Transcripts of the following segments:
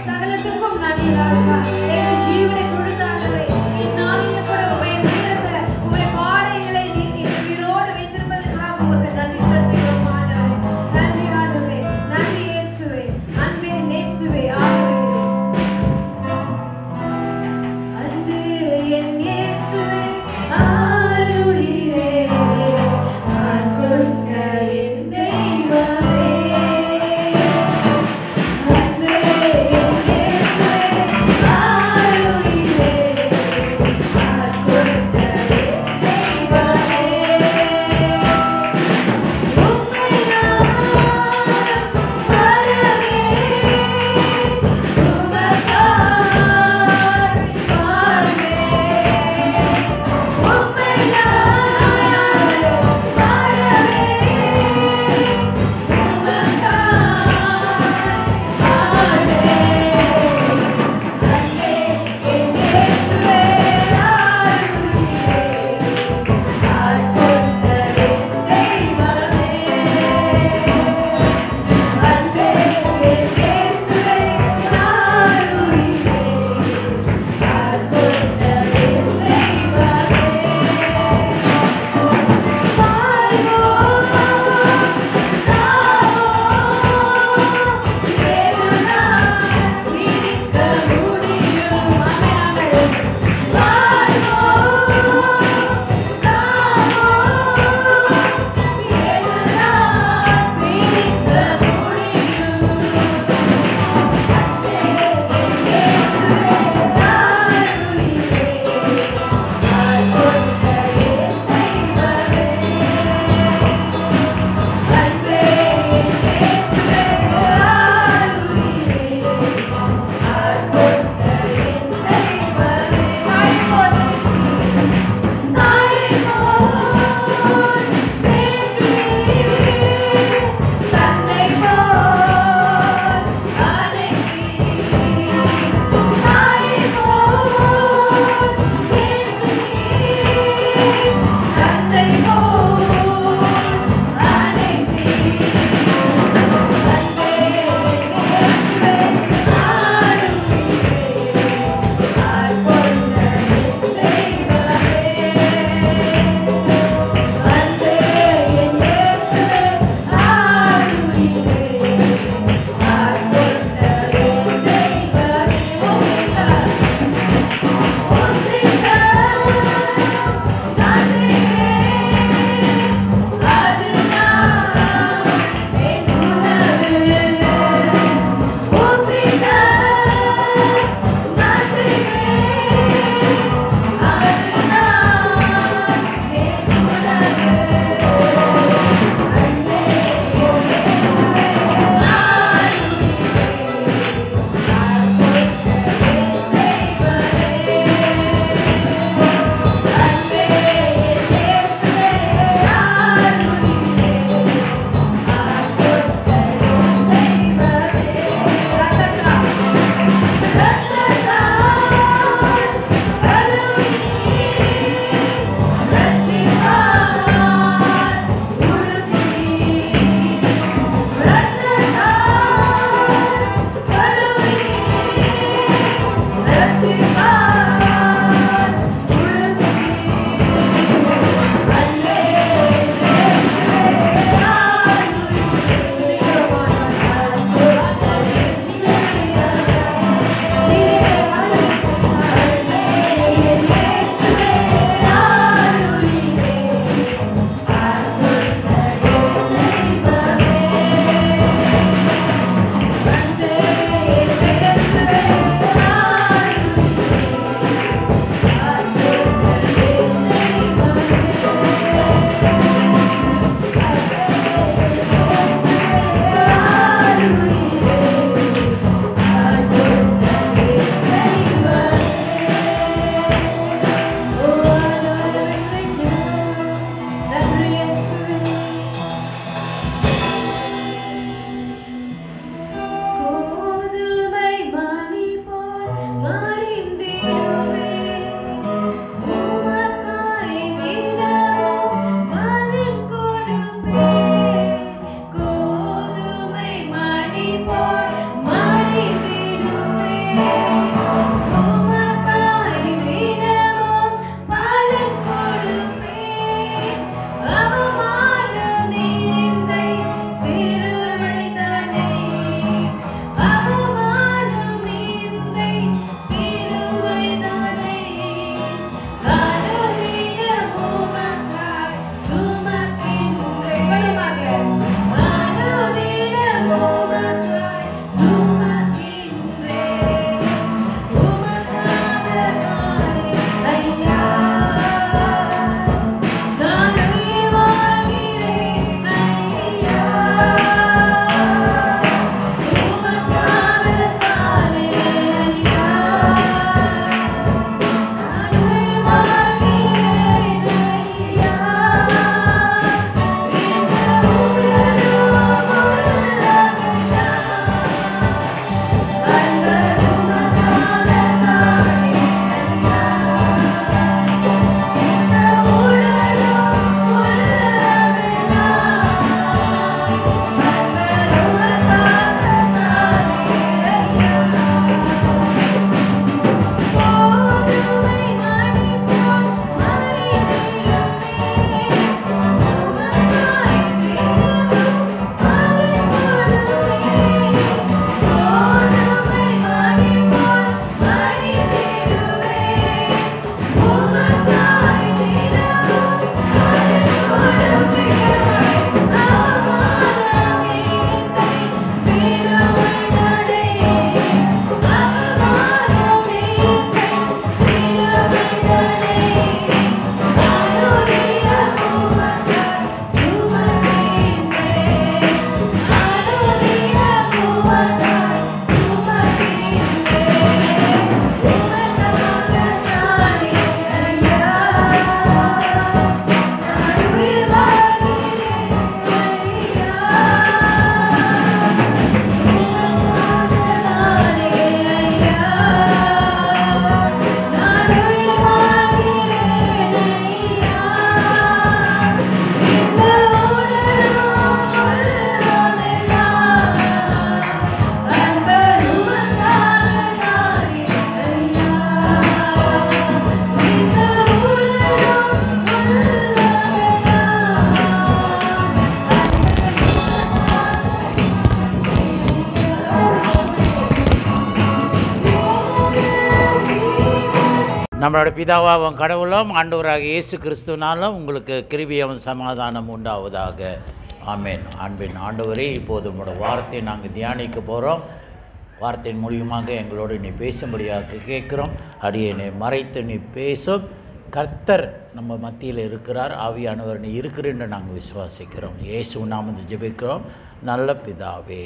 சகலத்துக்கும் நன்றி ராஜா. எங்கள் ஜீவனை நம்மளோட பிதாவாகவும் கடவுளும் ஆண்டவராக இயேசு கிறிஸ்துவினாலும் உங்களுக்கு கிருபையும் சமாதானம் உண்டாவதாக. ஆமென். அன்பின் ஆண்டவரே, இப்போது உங்களோட வார்த்தையை நாங்கள் தியானிக்க போகிறோம். வார்த்தையின் மூலியமாக எங்களோடு நீ பேசும்படியாக கேட்குறோம். அடியேனை மறைத்து நீ பேசும். கர்த்தர் நம்ம மத்தியில் இருக்கிறார். ஆவியானவர் நீ இருக்கிறன்னு நாங்கள் விசுவாசிக்கிறோம். இயேசு நாமத்தை ஜெபிக்கிறோம் நல்ல பிதாவே.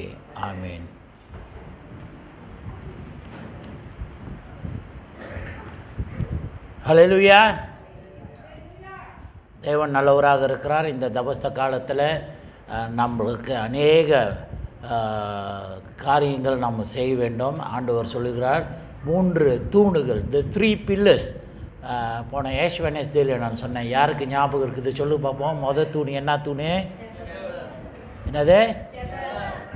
ஆமென். ஹல்லேலூயா. தேவன் நல்லவராக இருக்கிறார். இந்த தபஸ்த காலத்தில் நம்மளுக்கு அநேக காரியங்கள் நம்ம செய்ய வேண்டும். ஆண்டவர் சொல்லுகிறார், 3 தூணுகள், தி 3 pillars. போன ஏஷ் வெனஸ்டேல நான் சொன்னேன். யாருக்கு ஞாபகம் இருக்குது சொல்லு பார்ப்போம். முதல் தூண் என்ன தூணு? என்னது?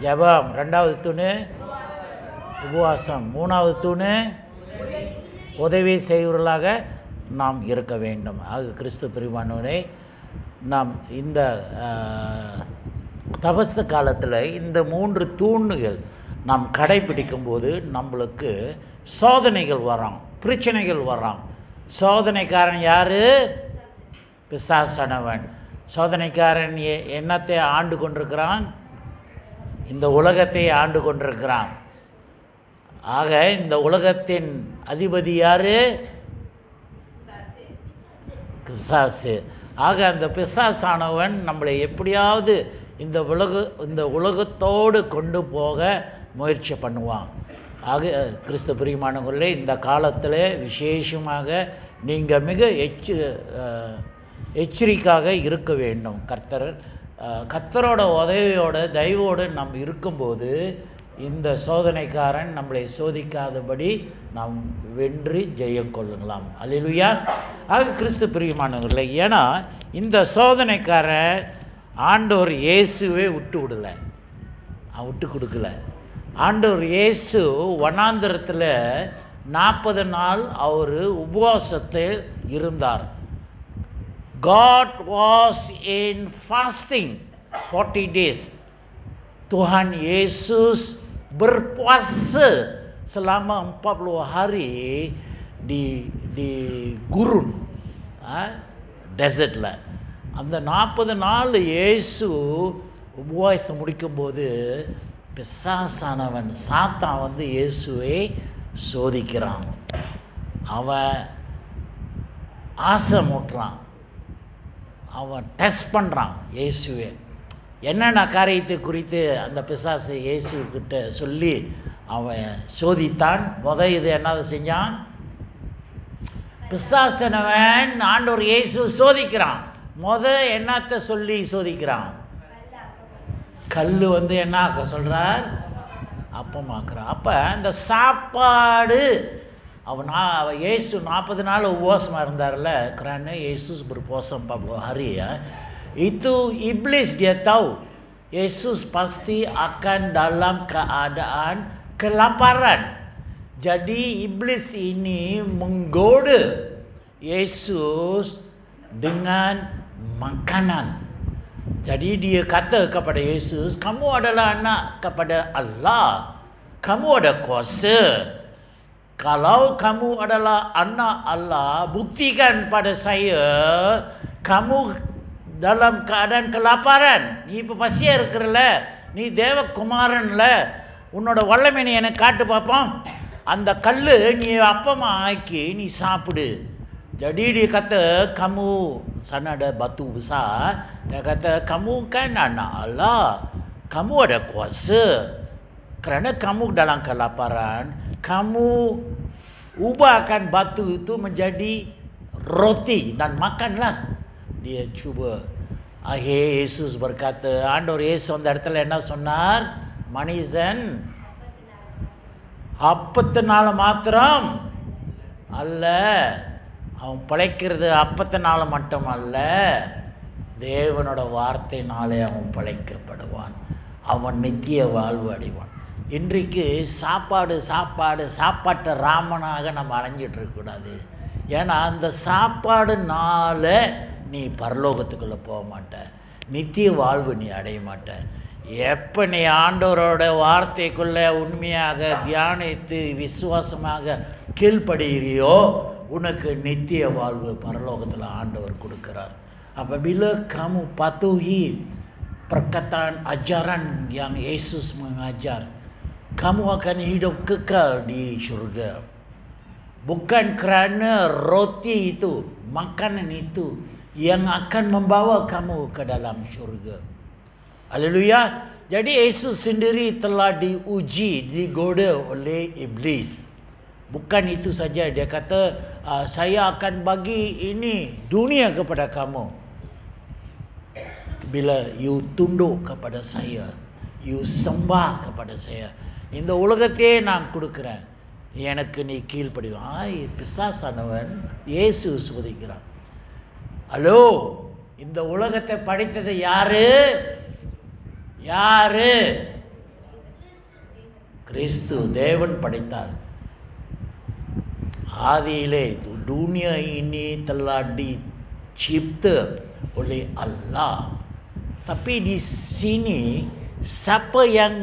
ஜெபம். 2வது தூணு உபவாசம். 3வது தூணு உதவி செய்வர்களாக நாம் இருக்க வேண்டும். ஆக கிறிஸ்து பிரிவானவரை நாம் இந்த தபஸ்த காலத்தில் இந்த 3 தூண்கள் நாம் கடைபிடிக்கும்போது நம்மளுக்கு சோதனைகள் வரும், பிரச்சனைகள் வரும். சோதனைக்காரன் யார்? பிசாசானவன். சோதனைக்காரன் என்னத்தை ஆண்டு கொண்டிருக்கிறான்? இந்த உலகத்தை ஆண்டு கொண்டிருக்கிறான். ஆக இந்த உலகத்தின் அதிபதி யார்? பிசாசு. ஆக அந்த பிசாசானவன் நம்மளை எப்படியாவது இந்த உலகத்தோடு கொண்டு போக முயற்சி பண்ணுவான். ஆக கிறிஸ்து பிரியமானவர்களே, இந்த காலத்தில் விசேஷமாக நீங்கள் மிக எச்சரிக்கையாக இருக்க வேண்டும். கர்த்தரோட உதவியோட தயவோடு நம்ம இருக்கும்போது இந்த சோதனைக்காரன் நம்மளை சோதிக்காதபடி நாம் வென்று ஜெயம் கொள்ளுங்களாம். அல்லேலூயா. ஆக கிறிஸ்து பிரியமானவர்களே, ஏன்னா இந்த சோதனைக்காரன் ஆண்டவர் இயேசுவே விட்டு கொடுக்கல. ஆண்டவர் இயேசு வனாந்தரத்தில் 40 நாள் அவர் உபவாசத்தில் இருந்தார். God was in fasting 40 days. Tuhan Yesus berpuasa selama 40 hari di gurun, desertல. அந்த 40 நாள் இயேசு உபவாசத்தை முடிக்கும்போது பிசாசானவன் சாத்தான் வந்து இயேசுவை சோதிக்கிறான். அவன் ஆசை மூட்டுறான், அவன் டெஸ்ட் பண்ணுறான் இயேசுவை. என்னென்ன காரியத்தை குறித்து அந்த பிசாசு இயேசுக்கிட்ட சொல்லி அவன் சோதித்தான். இது என்னதை செஞ்சான்? பிசாசனவன் ஆண்டவர் இயேசு சோதிக்கிறான். என்னத்தை சொல்லி சோதிக்கிறான்? கல் வந்து என்ன ஆக்க சொல்கிறார்? அப்பமாக்குறான். அப்போ இந்த சாப்பாடு அவன் இயேசு 40 நாள் உபவாசமாக இருந்தார்ல. kerana Yesus berpuasa 40 hari ya. Itu iblis dia tahu Yesus pasti akan dalam keadaan kelaparan. Jadi iblis ini menggoda Yesus dengan makanan. Jadi dia kata kepada Yesus, kamu adalah anak kepada Allah, kamu ada kuasa. Kalau kamu adalah anak Allah, buktikan pada saya kamu dalam keadaan kelaparan. நீ இப்போ பசியாக இருக்கிறல்ல, நீ தேவகுமாரன்ல, உன்னோட வல்லமை நீ எனக்கு காட்டு பார்ப்போம். அந்த கல் நீ அப்பமா ஆக்கி நீ சாப்பிடு. Jadi dia kata, kamu sana ada batu besar. Dia kata, kamu kan anak Allah, kamu ada kuasa. Kerana kamu dalam kelaparan, kamu ubahkan batu itu menjadi roti dan makanlah. Dia cuba. Akhir Yesus berkata, ஆண்டவர் இயேசு அந்த இடத்துல என்ன சொன்னார்? மனிதன் அப்பத்தினால மாத்திரம் அல்ல, அவன் பிழைக்கிறது அப்பத்தினால மட்டும் அல்ல, தேவனோட வார்த்தையினாலே அவன் பிழைக்கப்படுவான், அவன் நித்திய வாழ்வு அடைவான். இன்றைக்கு சாப்பாட்டை ராமனாக நம்ம அலைஞ்சிட்டு இருக்கக்கூடாது. ஏன்னா அந்த சாப்பாடுனால நீ பரலோகத்துக்குள்ளே போக மாட்ட, நித்திய வாழ்வு நீ அடைய மாட்ட. எப்போ நீ ஆண்டவரோட வார்த்தைக்குள்ளே உண்மையாக தியானித்து விசுவாசமாக கீழ்ப்படுகிறியோ உனக்கு நித்திய வாழ்வு பரலோகத்தில் ஆண்டவர் கொடுக்கிறார். அப்போ bila kamu patuhi perkataan ajaran yang Yesus mengajar, kamu akan hidup kekal di syurga. Bukan kerana roti itu, makanan itu yang akan membawa kamu ke dalam syurga. Haleluya. Jadi Yesus sendiri telah diuji, digoda oleh iblis. Bukan itu saja, dia kata saya akan bagi ini dunia kepada kamu bila you tunduk kepada saya, you sembah kepada saya. இந்த உலகத்தையே நான் கொடுக்கிறேன், எனக்கு நீ கீழ்ப்படிவாய். பிசாசானவன் இயேசு சோதிக்கிறான். Hello, இந்த உலகத்தை படைத்தது யாரு? யாரு? கிறிஸ்து, தேவன் படைத்தார். ஆதியிலே dunia ini telah dicipta oleh Allah. Tapi di sini siapa yang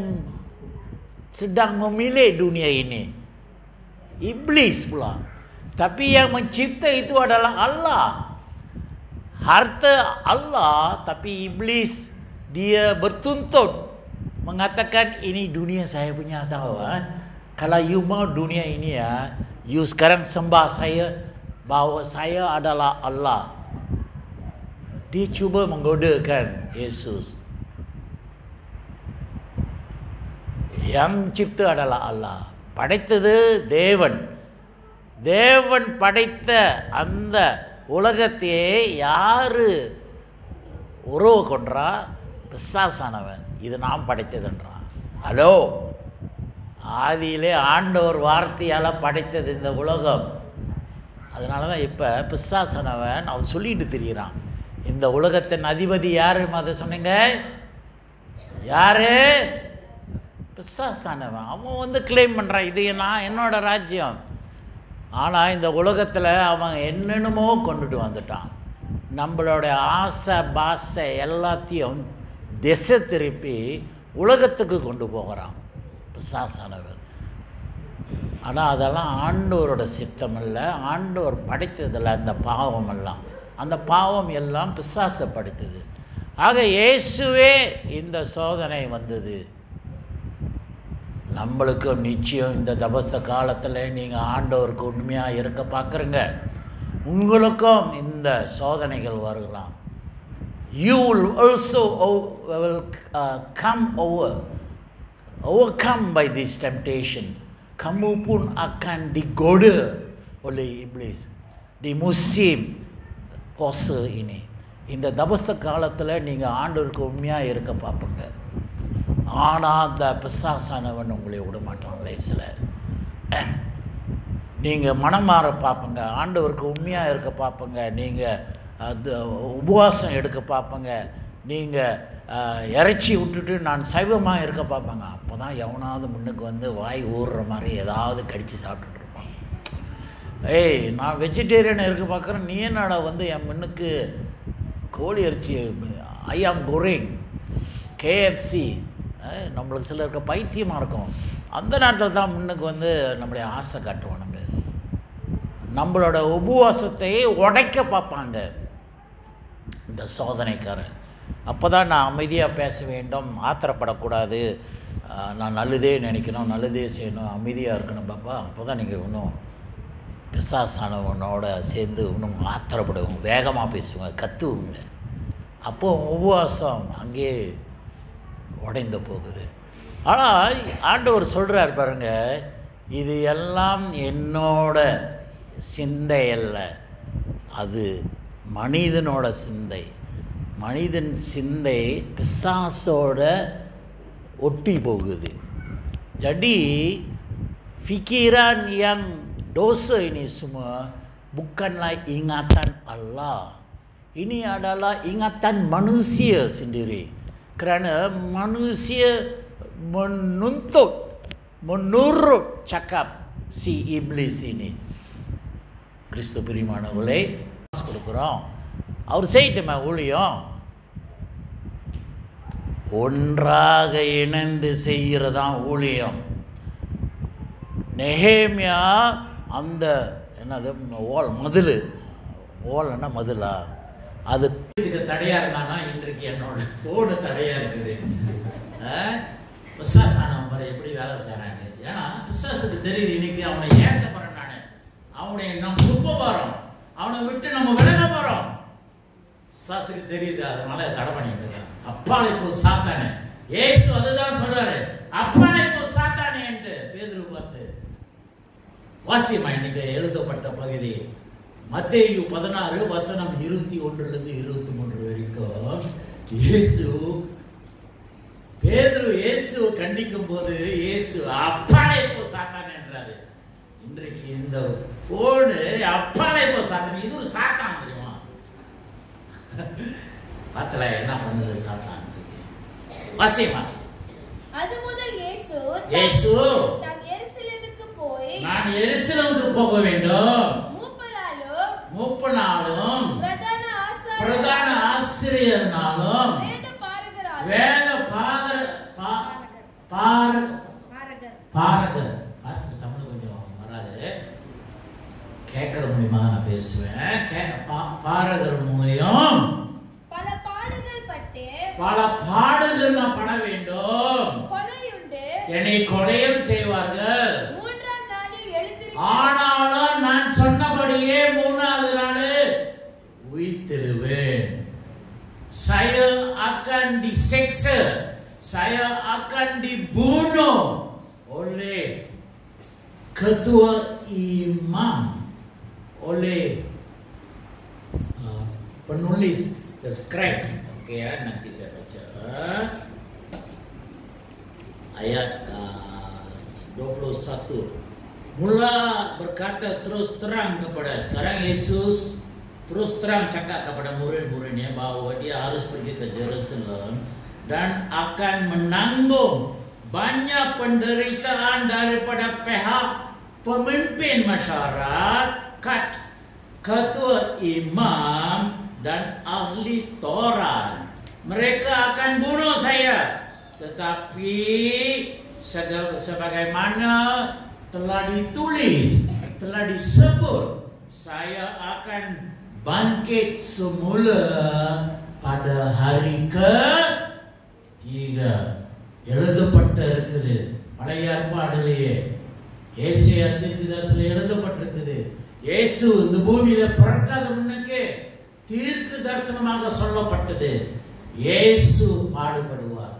sedang memilih dunia ini? Iblis pula. Tapi yang mencipta itu adalah Allah. Harta Allah, tapi iblis dia bertuntut mengatakan ini dunia saya punya, tahu Kalau you mau dunia ini you sekarang sembah saya bahawa saya adalah Allah. Dia cuba menggodakan Yesus. Yang cipta adalah Allah. படைத்தது தேவன். தேவன் படைத்த அந்த உலகத்தையே யாரு உறவு கொன்றா? பிசாசானவன். இது நாம் படைத்ததுன்றான். ஹலோ, ஆதியிலே ஆண்டவர் வார்த்தையால் படைத்தது இந்த உலகம். அதனால தான் இப்போ பிசாசானவன் அவன் சொல்லிட்டு திரிகிறான். இந்த உலகத்தின் அதிபதி யாரு? அதை சொன்னீங்க யாரு? பிசாசானவன். அவன் வந்து கிளைம் பண்ணுறான், இது நான் என்னோட ராஜ்யம். ஆனால் இந்த உலகத்தில் அவன் என்னென்னமோ கொண்டுட்டு வந்துட்டான். நம்மளோட ஆசை பாசை எல்லாத்தையும் திசை திருப்பி உலகத்துக்கு கொண்டு போகிறான் பிசாசானவன். ஆனால் அதெல்லாம் ஆண்டவரோட சித்தம் இல்லை, ஆண்டவர் படைத்ததில்லை. அந்த பாவம் எல்லாம், அந்த பாவம் எல்லாம் பிசாசை படைத்தது. ஆக இயேசுவே இந்த சோதனை வந்தது. நம்மளுக்கும் நிச்சயம் இந்த தபஸ்த காலத்தில் நீங்கள் ஆண்டவருக்கு உண்மையாக இருக்க பார்க்குறங்க, உங்களுக்கும் இந்த சோதனைகள் வரலாம். You will also overcome by this temptation. Kamu pun akan digoda oleh iblis di musim puasa ini. இந்த தபஸ்த காலத்தில் நீங்கள் ஆண்டவருக்கு உண்மையாக இருக்க பார்ப்பீங்க. ஆனால் அந்த பிசாசானவன் உங்களை விட மாட்டான். சிலர் நீங்கள் மனம் மாற பார்ப்பங்க, ஆண்டவருக்கு உண்மையாக இருக்க பார்ப்பங்க, நீங்கள் அது உபவாசம் எடுக்க பார்ப்பங்க, நீங்கள் இறைச்சி விட்டுட்டு நான் சைவமாக இருக்க பார்ப்பாங்க. அப்போ தான் எவனாவது முன்னுக்கு வந்து வாய் ஊறுற மாதிரி ஏதாவது கடித்து சாப்பிட்டுட்டு இருப்பான். ஏய், நான் வெஜிடேரியன் இருக்க பார்க்குறேன், நீ என்னடா வந்து என் முன்னுக்கு கோழி இறைச்சி, ஐயாம் கோரிங், கேஎஃப்சி. நம்மளுக்கு சிலருக்கு பைத்தியமாக இருக்கும். அந்த நேரத்தில் தான் முன்னுக்கு வந்து நம்மளுடைய ஆசை காட்டுவானுங்க. நம்மளோட உபவாசத்தையே உடைக்க பார்ப்பாங்க இந்த சோதனைக்காரன். அப்போ தான் நான் அமைதியாக பேச வேண்டும், ஆத்திரப்படக்கூடாது, நான் நல்லதே நினைக்கணும், நல்லதே செய்யணும், அமைதியாக இருக்கணும் பாப்பா. அப்போ தான் நீங்கள் இன்னும் பிசாசானவனோட சேர்ந்து இன்னும் ஆத்திரப்படுவோம், வேகமாக பேசுவாங்க, கத்துவோங்க. அப்போது உபவாசம் அங்கேயே உடைந்து போகுது. ஆனால் ஆண்டவர் சொல்கிறார் பாருங்க, இது எல்லாம் என்னோட சிந்தை அல்ல, அது மனிதனோட சிந்தை. மனிதன் சிந்தை பிசாசோட ஒட்டி போகுது. Jadi fikiran yang dosa ini semua bukanlah ingatan Allah. Ini adalah ingatan manusia sendiri. Kerana manusia menurut cakap si iblis ini. கிறிஸ்து பிரியமானவர்களே, கொடுக்குறோம். அவர் செய்யட்டுமா ஊழியம்? ஒன்றாக இணைந்து செய்கிறதான் ஊழியம். நெகேமியா அந்த என்னது மதில் ஓலைன்னா மதிலா அது தடையாக இருந்தானா இன்றைக்கு என்னோட ஃபோனு தடையாக இருக்குது. பிசாசானவன் பாரு எப்படி வேலை செய்கிறான்னு. ஏன்னா பிசாசுக்கு தெரியுது இன்னைக்கு அவனை ஏச போகிறேன், நான் அவனை நம்ம துப்ப போகிறோம், அவனை விட்டு நம்ம விலக போகிறோம். பிசாசுக்கு தெரியுது, அதனால தடை பண்ணிட்டு இருக்கான். அப்பாலை போ சாத்தானே, ஏசு அதுதான் சொல்றாரு, அப்பாலை போ சாத்தானே என்று பேதுரு பார்த்து. வாசியமா இன்னைக்கு எழுதப்பட்ட பகுதி மத்தேயு 16 வசனம் 21 23 வரைக்கும். பேதுரு இயேசுவை கண்டிக்கும் போது இயேசு அப்பாலே போ சாத்தானே என்றாரு. இன்றைக்கு இந்த போனு அப்பாலே போ சாத்தானே, இது ஒரு சாத்தான் தெரியுமா? பார்த்தல என்ன பண்ணுது சாத்தான். வாசியமா அது முதல் இயேசு நான் எருசலேமுக்கு போக வேண்டும், மூப்பனாலும் பிரதான ஆசிரியர்னாலும் வேத பாரகர் தமிழ் கொஞ்சம் வராது, கேட்கற முடியுமா நான் பேசுவேன். பாரகர் மூலம் பல பாடுகள் நான் பட வேண்டும், என்னை கொலையும் செய்வார்கள், ஆனாலும் நான் சொன்னபடியே 3ஆவது நாள் உயிர்த்தெழுவேன். Saya akan diseksa, saya akan dibunuh oleh ketua imam, oleh penulis, the scribes. Okey ya, nanti saya baca ayat 21. Mula berkata terus terang kepada, sekarang Yesus terus terang cakap kepada murid-muridnya bahwa dia harus pergi ke Jerusalem dan akan menanggung banyak penderitaan daripada pihak pemimpin masyarakat, ketua imam dan ahli Taurat. Mereka akan bunuh saya, tetapi sebagaimana telah ditulis, telah disebut, saya akan bangkit semula pada hari ke-3. எழுதப்பட்ட இருக்குது பழைய ஏற்பாடிலேயே, ஏசாயா தீர்க்கதரிசியில எழுதப்பட்டிருக்குது. இயேசு இந்த பூமியில பிறக்காத முன்னுக்கே தீர்க்க தரிசனமாக சொல்லப்பட்டது. இயேசு பாடுபடுவார்.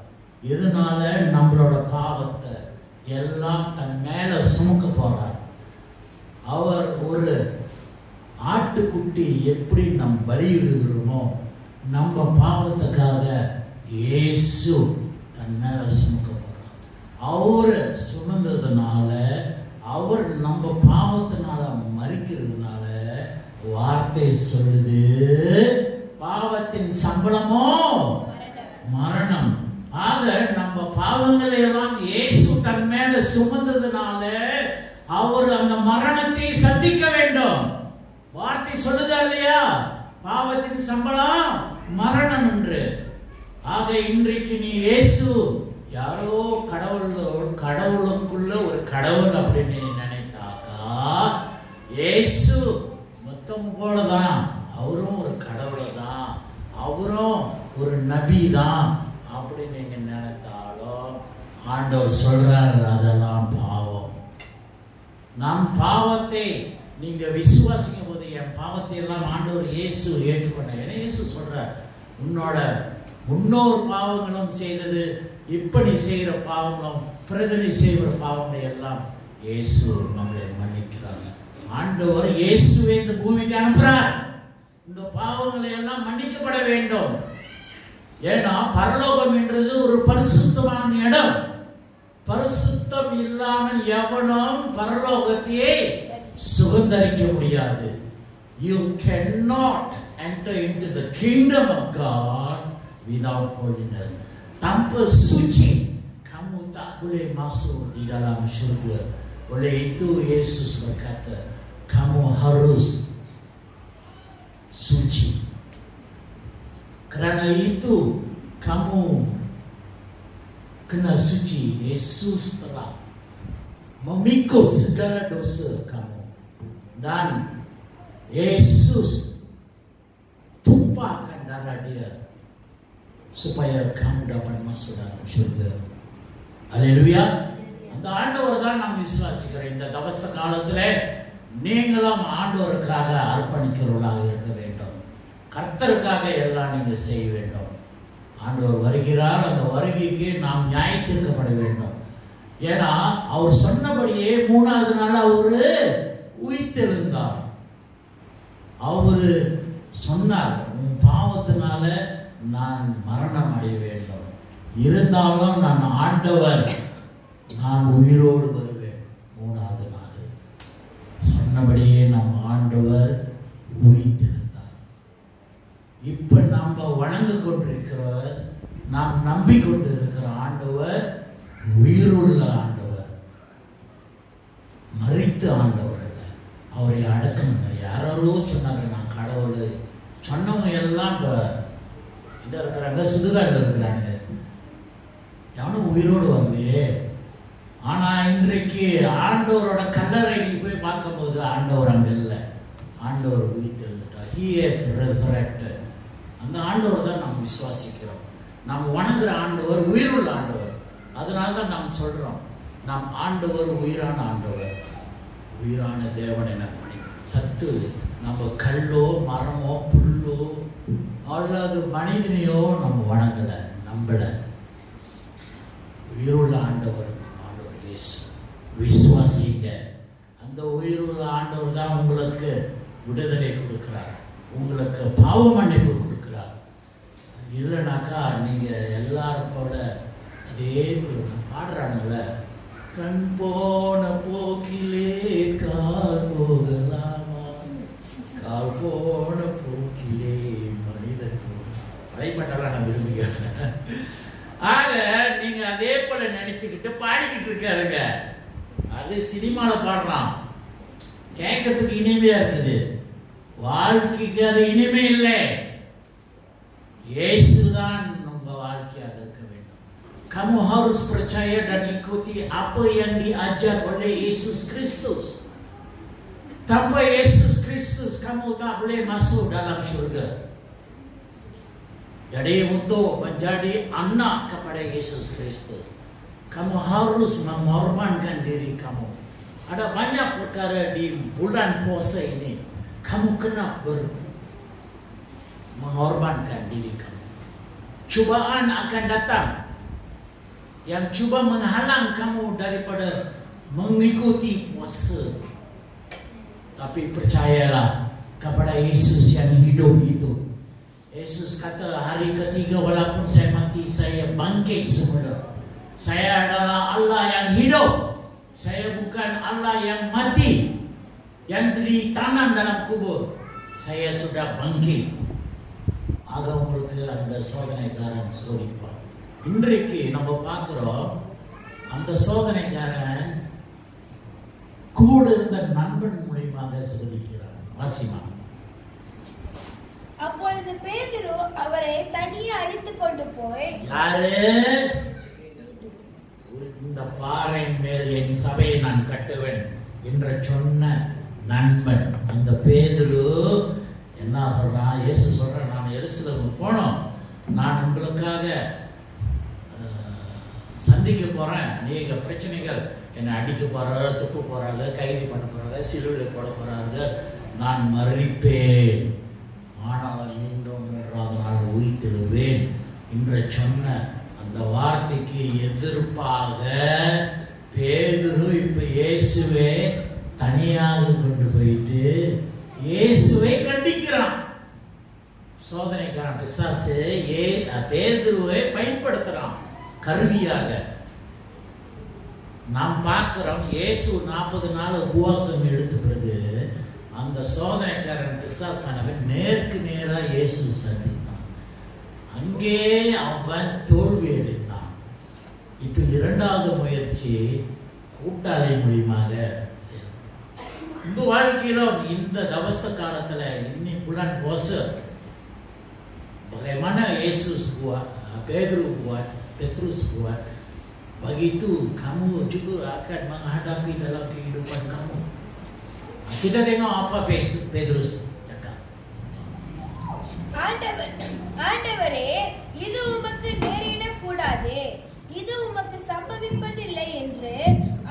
இதனால நம்மளோட பாவத்தை எல்லாம் தன் மேல சுமக்க போறார். அவர் ஒரு ஆட்டுக்குட்டி எப்படி நம் பலியிடுகிறோமோ, நம்ம பாவத்துக்காக இயேசு தன் மேல சுமக்க போறார். அவரை சுமந்ததுனால, அவர் நம்ம பாவத்தினால மரிக்கிறதுனால வார்த்தை சொல்லுது, பாவத்தின் சம்பளமோ மரணம். ஆக நம்ம பாவங்களை எல்லாம் இயேசு தன் மேல சுமந்ததுனால அவர் அந்த மரணத்தை சந்திக்க வேண்டும். வார்த்தை சொல்லுதா இல்லையா? பாவத்தின் சம்பளம் மரணம் என்று. ஆக இன்றைக்கு நீ இயேசு யாரோ கடவுளுக்குள்ள ஒரு கடவுள் அப்படின்னு நினைத்தாக்கா, இயேசு மொத்தம் போலதான், அவரும் ஒரு கடவுள் தான், அவரும் ஒரு நபி தான் அப்படி நீங்க நினைத்தாலும் ஆண்டவர் சொல்றாரு அதெல்லாம் பாவம். நம் பாவத்தை நீங்க விசுவாசிக்கும் போது என் பாவத்தை எல்லாம் ஆண்டவர் இயேசு ஏற்றுக்கொண்ட. ஏன்னா இயேசு சொல்றார், உன்னோட முன்னோர் பாவங்களும் செய்தது, இப்ப நீ செய்கிற பாவங்களும் பிறகு நீ செய்கிற பாவங்களை எல்லாம் இயேசு நம்மளை மன்னிக்கிறாங்க. ஆண்டவர் இயேசுவை இந்த பூமிக்கு அனுப்புறார். இந்த பாவங்களை எல்லாம் மன்னிக்கப்பட வேண்டும். ஏன்னா பரலோகம் என்றது ஒரு பரிசுத்தமான இடம். பரிசுத்தம் இல்லாமல் எவனும் பரலோகத்தையே சுதந்தரிக்க முடியாது. You cannot enter into the kingdom of God without holiness. Tanpa suci kamu tak boleh masuk di dalam syurga. Oleh itu Yesus berkata, kamu harus suci. Kerana itu kamu kena suci. Yesus telah memikul segala dosa kamu dan Yesus tumpahkan darah dia supaya kamu dapat masuk dalam surga. Haleluya. அந்த ஆண்டவர் தான் நாம் விசுவாசிக்கிறோம். இந்த தவஸ்த காலத்திலே நீங்களும் ஆண்டவருக்காக அர்ப்பணிக்கிறவர்களாக இருக்க வேண்டும். கர்த்தருக்காக எல்லாம் நீங்க செய்ய வேண்டும். ஆண்டவர் வருகிறார், அந்த வருகைக்கு நாம் நியாயத்திற்கப்பட வேண்டும். ஏன்னா அவர் சொன்னபடியே 3வது நாள் அவரு உயிர்த்தெழுந்தார். அவரு சொன்னார், உன் பாவத்தினால நான் மரணம் அடைய வேண்டும், இருந்தாலும் நான் ஆண்டவர், நான் உயிரோடு வருவேன் 3வது நாள். சொன்னபடியே நம் ஆண்டவர் உயிர்த்தெழுந்தார். இப்ப நாம் வணங்கு கொண்டிருக்கிறவர், நாம் நம்பிக்கொண்டு இருக்கிற ஆண்டவர் உயிருள்ள ஆண்டவர், மரித்த ஆண்டவர் அல்ல. அவரை அடக்கம். யாரோ சொன்னாங்க நான் கடவுள் சொன்னவங்க எல்லாம் இப்போ இதாக இருக்கிறாங்க, சுதுராக இருக்கிறாங்க, எவனும் உயிரோடு வரலையே. ஆனால் இன்றைக்கு ஆண்டவரோட கல்லறை நீ போய் பார்க்கும்போது ஆண்டவர் அங்கே இல்லை, ஆண்டவர் உயிர்த்தெழுந்துட்டார். He has resurrected. அந்த ஆண்டவர் தான் நாம் விசுவாசிக்கிறோம். நாம் வணங்குற ஆண்டவர் உயிருள்ள ஆண்டவர். அதனால தான் நாம் சொல்றோம், நாம் ஆண்டவர் உயிரான ஆண்டவர், உயிரான தேவன் என சத்து. நம்ம கல்லோ மரமோ புல்லோ அல்லது மனிதனையோ நம்ம வணங்கல, நம்பல. உயிருள்ள ஆண்டவர் ஆண்டவர் இயேசு. விசுவாசிங்க. அந்த உயிருள்ள ஆண்டவர் தான் உங்களுக்கு விடுதலை கொடுக்கிறார், உங்களுக்கு பாவ மன்னிப்பு கொடுக்கிறார். இல்லைனாக்கா நீங்க எல்லாரும் போல அதே பாடுறாங்கல்ல, கண் போன போக்கிலே கால் போகலாமா, கால் போன போக்கிலே மனிதன் வரைபட்டெல்லாம் நான் விரும்பி கேட்பேன். ஆக நீங்க அதே போல நினைச்சுக்கிட்டு பாடிக்கிட்டு இருக்காருங்க. அது சினிமால பாடுறான், கேட்கறதுக்கு இனிமையா இருக்குது, வாழ்க்கைக்கு அது இனிமை இல்லை. இயேசுதான் உங்க வாழ்க்கையாக இருக்க வேண்டும். Kamu harus percaya dan ikuti apa yang diajar oleh Yesus Kristus. Tanpa Yesus Kristus kamu tak boleh masuk dalam surga. Jadi untuk menjadi anak kepada Yesus Kristus, kamu harus mengorbankan diri kamu. Ada banyak perkara di bulan puasa ini kamu kena mengorbankan diri kamu. Cubaan akan datang yang cuba menghalang kamu daripada mengikuti puasa. Tapi percayalah kepada Yesus yang hidup itu. Yesus kata, hari ketiga walaupun saya mati, saya bangkit semula. Saya adalah Allah yang hidup. Saya bukan Allah yang mati, yang ditanam dalam kubur. Saya sudah bangkit. ஆக உங்களுக்கு அந்த சோதனைக்காரன் சோதிப்பான். இன்றைக்கு நம்ம பார்க்கிறோம், அந்த சோதனைக்காரன் கூட இருந்த நண்பன் மூலமாக சோதிக்கிறான். வாசிமா. அப்பொழுது பேதுரு அவரை தனியே அழைத்துக் கொண்டு போய், யாரு? இந்த பாறையின் மேல் என் சபையை நான் கட்டுவேன் என்று சொன்ன நண்பன். அந்த பேதுரு என்ன சொல்றான்? இயேசு சொல்றான், நான் எருசலேமுக்கு போனோம், நான் உங்களுக்காக சந்திக்க போறேன், அநேக பிரச்சனைகள், என்னை அடிக்க போறாங்க, துப்பு போறாங்க, கைது பண்ண போறாங்க, சிலுவையில் போட போறாங்க, நான் மறிப்பேன், ஆனால் மீண்டும் 3வது நாள் உயிர்த்தெழுவேன் என்று சொன்ன அந்த வார்த்தைக்கு எதிர்ப்பாக பேதுரு இப்ப இயேசுவை தனியாக கொண்டு போயிட்டு இயேசுவை கண்டிக்கிறான். சோதனைக்காரன் பிசாசு பேதுருவை பயன்படுத்துறான் கருவியாக. நாம் பார்க்கிறோம், இயேசு 40 நாள் உபவாசம் எடுத்த பிறகு அந்த சோதனைக்காரன் பிசாசானவன் நேருக்கு நேரா இயேசு சந்தித்தான். அங்கே அவன் தோல்வி எடுத்தான். இப்ப 2வது முயற்சி கூட்டாளி மூலியமாக. உங்க வாழ்க்கையிலும் இந்த தவஸ்த காலத்துல ini bulan puasa, bagaimana Yesus buat, Petrus buat, begitu kamu juga akan menghadapi dalam kehidupan kamu. Kita tengok apa Petrus cakap. ஆண்டவரே, இது உமக்கு நேரிடக் கூடாதே, இது உமக்கு சம்பவிப்பதில்லை என்று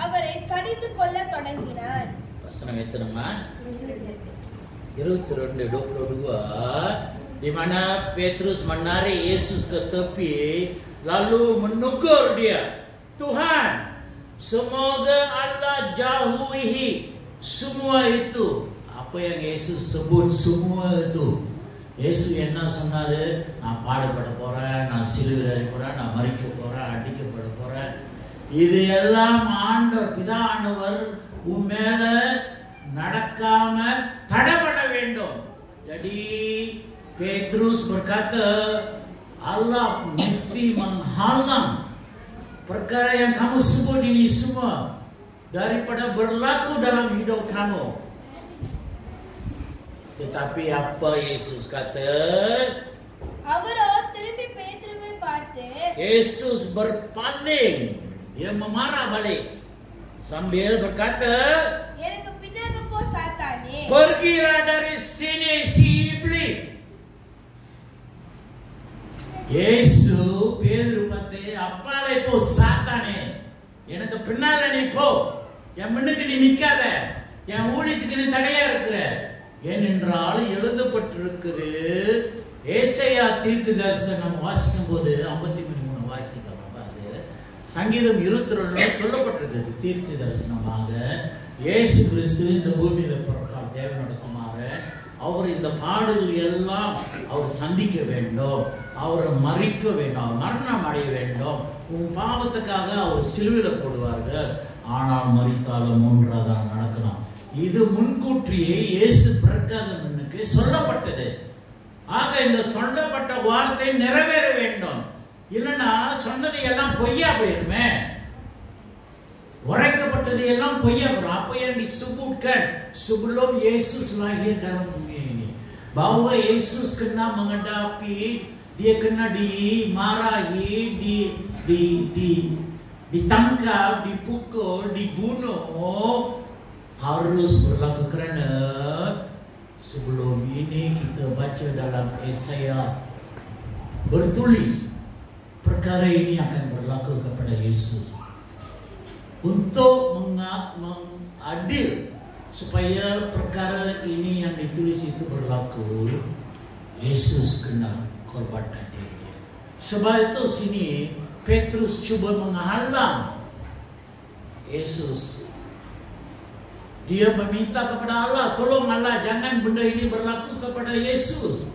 அவரை கடிந்து கொள்ள தொடங்கினார். Senang itu teman. 22:22 di mana Petrus menarik Yesus ke tepi lalu menegur dia, Tuhan, semoga Allah jauhi semua itu. Apa yang Yesus sebut semua itu? Yesus என்ன சொன்னாரு? நான் பாடுபட போறேன், நான் சிலுவையில் அறைய போறேன், நான் மரிக்க போறேன், அடிக்கப்பட போறேன். இது எல்லாம் ஆண்டவர் பிதானவர் உன் மேல நடக்காம தடைபட வேண்டும். Jadi Petrus berkata, Allah mesti menghalang perkara yang kamu sebut ini semua daripada berlaku dalam hidup kamu. Tetapi apa Yesus kata? அவரோ திரும்பி பேதுருவை பார்த்து, Yesus berpaling, dia memarah balik sambil berkata, எனக்கு பின்னாக போ சாத்தானே, pergilah dari sini si iblis. Yesu பேதுரு பார்த்து, அப்பாலே போ சாத்தானே, எனக்கு பின்னால நீ போ, என் முன்னுக்கு நீ நிக்காத, என் ஊழியத்துக்கு நீ தடையா இருக்கிற. ஏனென்றால் எழுதப்பட்டிருக்குது, ஏசாயா தீர்க்கதரிசனம் வாசிக்கும் போது 53 வாசிக்கலாம். சங்கீதம் 22 சொல்லப்பட்டிருக்கிறது தீர்க்க தரிசனமாக இயேசு கிறிஸ்து இந்த பூமியில பிறப்பார் தேவனோட குமாரன். அவர் இந்த பாடுகள் எல்லாம் அவர் சந்திக்க வேண்டும், அவரை மறிக்க வேண்டும், அவர் மரணம் அடைய வேண்டும். உன் பாவத்துக்காக அவர் சிலுவையில போடுவார்கள், ஆனால் மரித்தாலும் மூன்றாவது நடக்கலாம். இது முன்கூட்டியே இயேசு பிறக்காத முன்னுக்கு சொல்லப்பட்டது. ஆக இந்த சொல்லப்பட்ட வார்த்தை நிறைவேற வேண்டும். இல்லைன்னா சொன்னது எல்லாம் பொய்யா போயிருமே, ureக்கப்பட்டது எல்லாம் பொய்யா போயிடும். apa yang disebutkan sebelum Yesus lahir dalam dunia ini bahwa Yesus kena menghadapi, dia kena dimarahi, ditangkap, dipukul, dibunuh, harus berlaku kerana sebelum ini kita baca dalam Yesaya bertulis perkara ini akan berlaku kepada Yesus untuk mengadil supaya perkara ini yang ditulis itu berlaku. Yesus kena korbankan dirinya. Sebab itu sini Petrus cuba menghalang Yesus. Dia meminta kepada Allah, tolong Allah jangan benda ini berlaku kepada Yesus.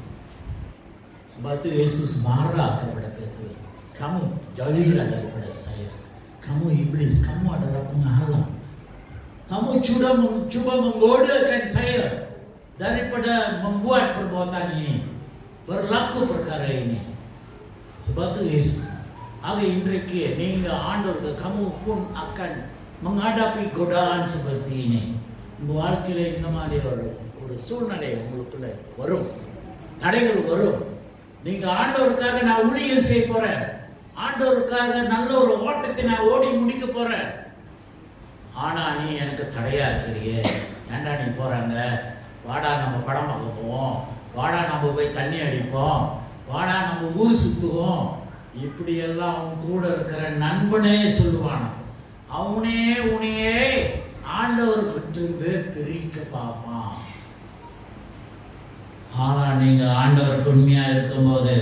Sebab itu Yesus marah kepada Petrus. Kamu jauhilah daripada saya. Kamu iblis, kamu adalah penghalang. Kamu cuba menggodakan saya daripada membuat perbuatan ini, berlaku perkara ini. Sebab itu Yesus, ஆக இன்றைக்கு நீங்க ஆண்டவருக்கு kamu pun akan menghadapi godaan seperti ini. உங்க வாழ்க்கையில இந்த மாதிரி ஒரு சூழ்நிலை உங்களுக்குள்ள வரும், தடைகள் வரும். நீங்க ஆண்டவருக்காக நான் ஊழியம் செய்ய போறேன், ஆண்டவருக்காக நல்ல ஒரு ஓட்டத்தை நான் ஓடி முடிக்க போறேன், ஆனா நீ எனக்கு தடையா இருக்கிறியே, ஏண்டா நீ போறாங்க, வாடா நம்ம படம் பார்க்க போவோம், வாடா நம்ம போய் தண்ணி அடிப்போம், வாடா நம்ம ஊர் சுத்துவோம், இப்படி எல்லாம் அவன் கூட இருக்கிற நண்பனே சொல்லுவான். அவனே உனையே ஆண்டவர் பெற்றிருந்து பிரிக்க பார்ப்பான். ஆனா நீங்க ஆண்டவருக்கு உண்மையா இருக்கும்போது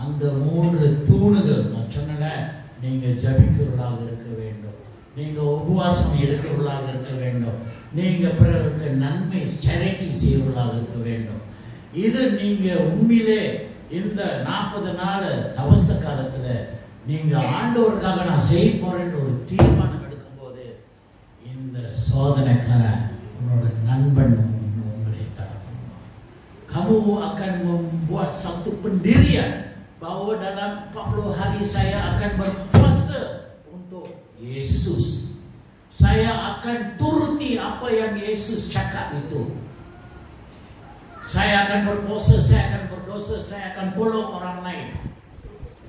அந்த 3 தூணுகள் நான் சொன்னேன், நீங்க ஜபிக்கிறவர்களாக இருக்க வேண்டும், நீங்க உபவாசம் எடுக்கிறவர்களாக இருக்க வேண்டும், நீங்க பிறருக்கு நன்மை சேரிட்டி செய்வர்களாக இருக்க வேண்டும். இது நீங்க உண்மையிலே இந்த 40 நாள் தவஸ்த காலத்துல நீங்க ஆண்டவருக்காக நான் செய்ய போறேன்னு ஒரு தீர்மானம் எடுக்கும்போது இந்த சோதனைக்காரன் உன்னோட நண்பன் உங்களை தடுக்கணும். Kamu akan membuat satu pendirian bahwa dalam 40 hari saya akan berpuasa untuk Yesus. Saya akan turuti apa yang Yesus cakap itu. Saya akan berpuasa, saya akan berdosa, saya akan tolong orang lain.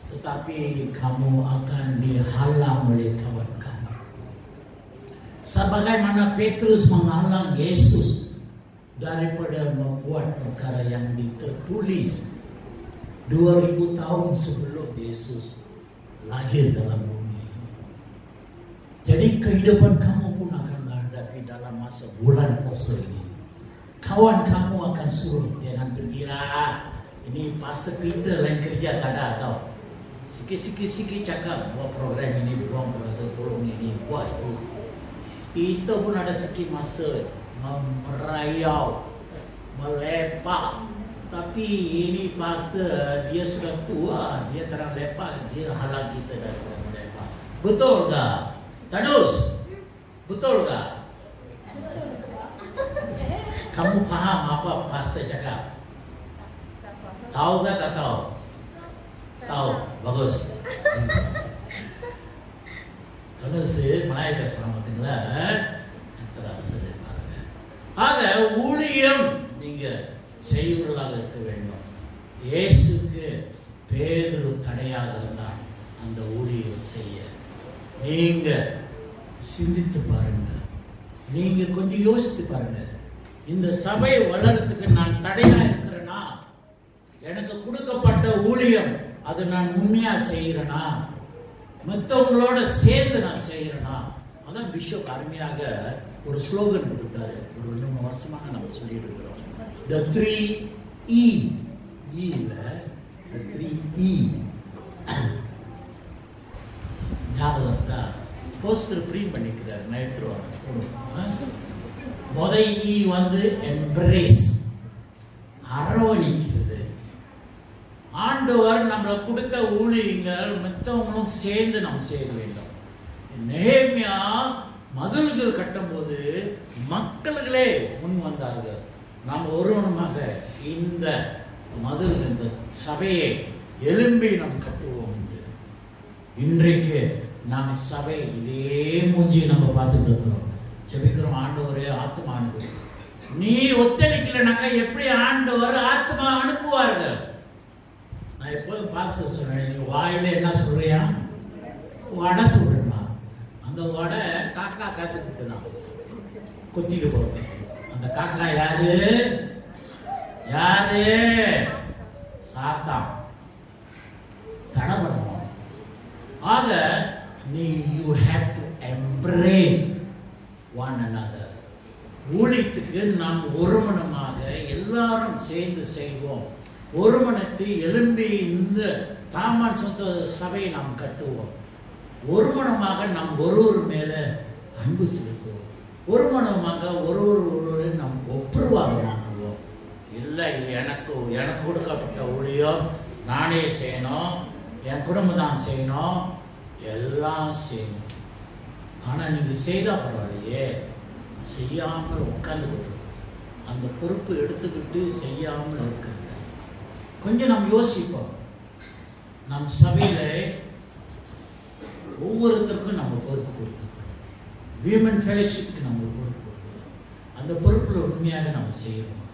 Tetapi kamu akan dihalang oleh kawan kamu. Sebagaimana Petrus menghalang Yesus daripada membuat perkara yang tertulis 2000 tahun sebelum Yesus lahir dalam bumi. Jadi kehidupan kamu pun akan menghadapi dalam masa bulan puasa ini. Kawan kamu akan suruh, jangan pergilah. Ini Pastor Peter lain kerja tak ada tau. Sikit-sikit cakap buat program ini, buang brother tolong ini, buat itu. Kita pun ada sikit masa merayau, melepak. Tapi ini pastor, dia sudah tua, dia terang lepak, dia halang kita daripada melepak. Betul tak? Tadus? Betul tak? Kamu faham apa pastor cakap? Tahu ke tak tahu? Tahu, bagus. Kalau saya Melayu sama tinggal, terasa deh. Aga ஊழியம் நீங்க செய்வர்களாக இருக்க வேண்டும். இயேசுக்கு பேதுரு தடையாக இருந்தான் அந்த ஊழியம் செய்ய. நீங்க சிந்தித்து பாருங்க. நீங்க கொஞ்சம் யோசித்து பாருங்க. இந்த சபை வளர்றதுக்கு நான் தடையா இருக்கிறேனா? எனக்கு கொடுக்கப்பட்ட ஊழியம் அதை நான் உண்மையா செய்யறேனா? மற்றவங்களோட சேர்ந்து நான் செய்யறேனா? அதான் பிஷப் அருமையாக ஒரு ஸ்லோகன் கொடுத்தாரு. ஒரு 2 வருஷமாக நம்ம சொல்லிட்டு இருக்கிறோம். The 3 E. The 3 E. ஞாபகம் இருக்கா? போஸ்டர் பிரிண்ட் பண்ணிக்கிறார். நான் எடுத்துட்டு வரேன். முதல் E வந்து எம்ப்ரேஸ், அரவணைக்கிறது. ஆண்டவர் நம்மளை கொடுத்த ஊழியங்கள் மற்றவங்களும் சேர்ந்து நாம் செய்ய வேண்டும். நெகேமியா மதில்கள் கட்டும் போது மக்கள்களே முன் வந்தார்கள். நாம் ஒருவனுமாக இந்த மதில், இந்த சபையை எழும்பி நாம் கட்டுவோம் என்று. இன்றைக்கு நாம் சபை இதே மூஞ்சி நம்ம பார்த்துட்டு இருக்கிறோம். ஜெபிக்கிறோம், ஆண்டவரே ஆத்மா அனுப்பு. நீ ஒத்தளிக்கலனாக்கா எப்படி ஆண்டவர் ஆத்மா அனுப்புவார்கள்? நான் எப்போதும் பாஸ்டர் சொல்றேன், நீ வாயில என்ன சொல்றியா? வடை சொல்றேன்னா அந்த வடை காக்கா காத்துக்கிட்டு தான் கொத்திட்டு போகுது. அந்த காக்கா யாரு? யாரு? சாத்தான். தடை பண்ணுவோம். ஆக நீ you have to embrace one another. ஊழியத்துக்கு நாம் ஒருமனமாக எல்லாரும் சேர்ந்து செய்வோம். ஒருமனத்தை எழும்பி இந்த தாமான் சொந்த சபையை நாம் கட்டுவோம். ஒருமனமாக நாம் ஒருவர் மேல அன்பு செலுத்துவோம். ஒருமனமாக ஒருவரை நாம் ஒப்புரவாதமாக்குவோம். இல்லை, இது எனக்கு கொடுக்கப்பட்ட ஊழியம், நானே செய்யணும், என் குடும்பம் தான் செய்யணும், எல்லாம் செய்யணும். ஆனால் நீங்கள் செய்தா பரவாயில்லையே, செய்யாமல் உட்கார்ந்துக்கிட்டு அந்த பொறுப்பு எடுத்துக்கிட்டு செய்யாமல் இருக்கிறது. கொஞ்சம் நாம் யோசிப்போம். நம் சபையில ஒவ்வொருத்தருக்கும் நம்ம பொறுப்பு கொடுத்துருக்கோம். விமன் ஃபெலோஷிப்க்கு நம்ம பொறுப்பு கொடுத்துருக்கோம். அந்த பொறுப்புல உண்மையாக நம்ம செய்யறோம்.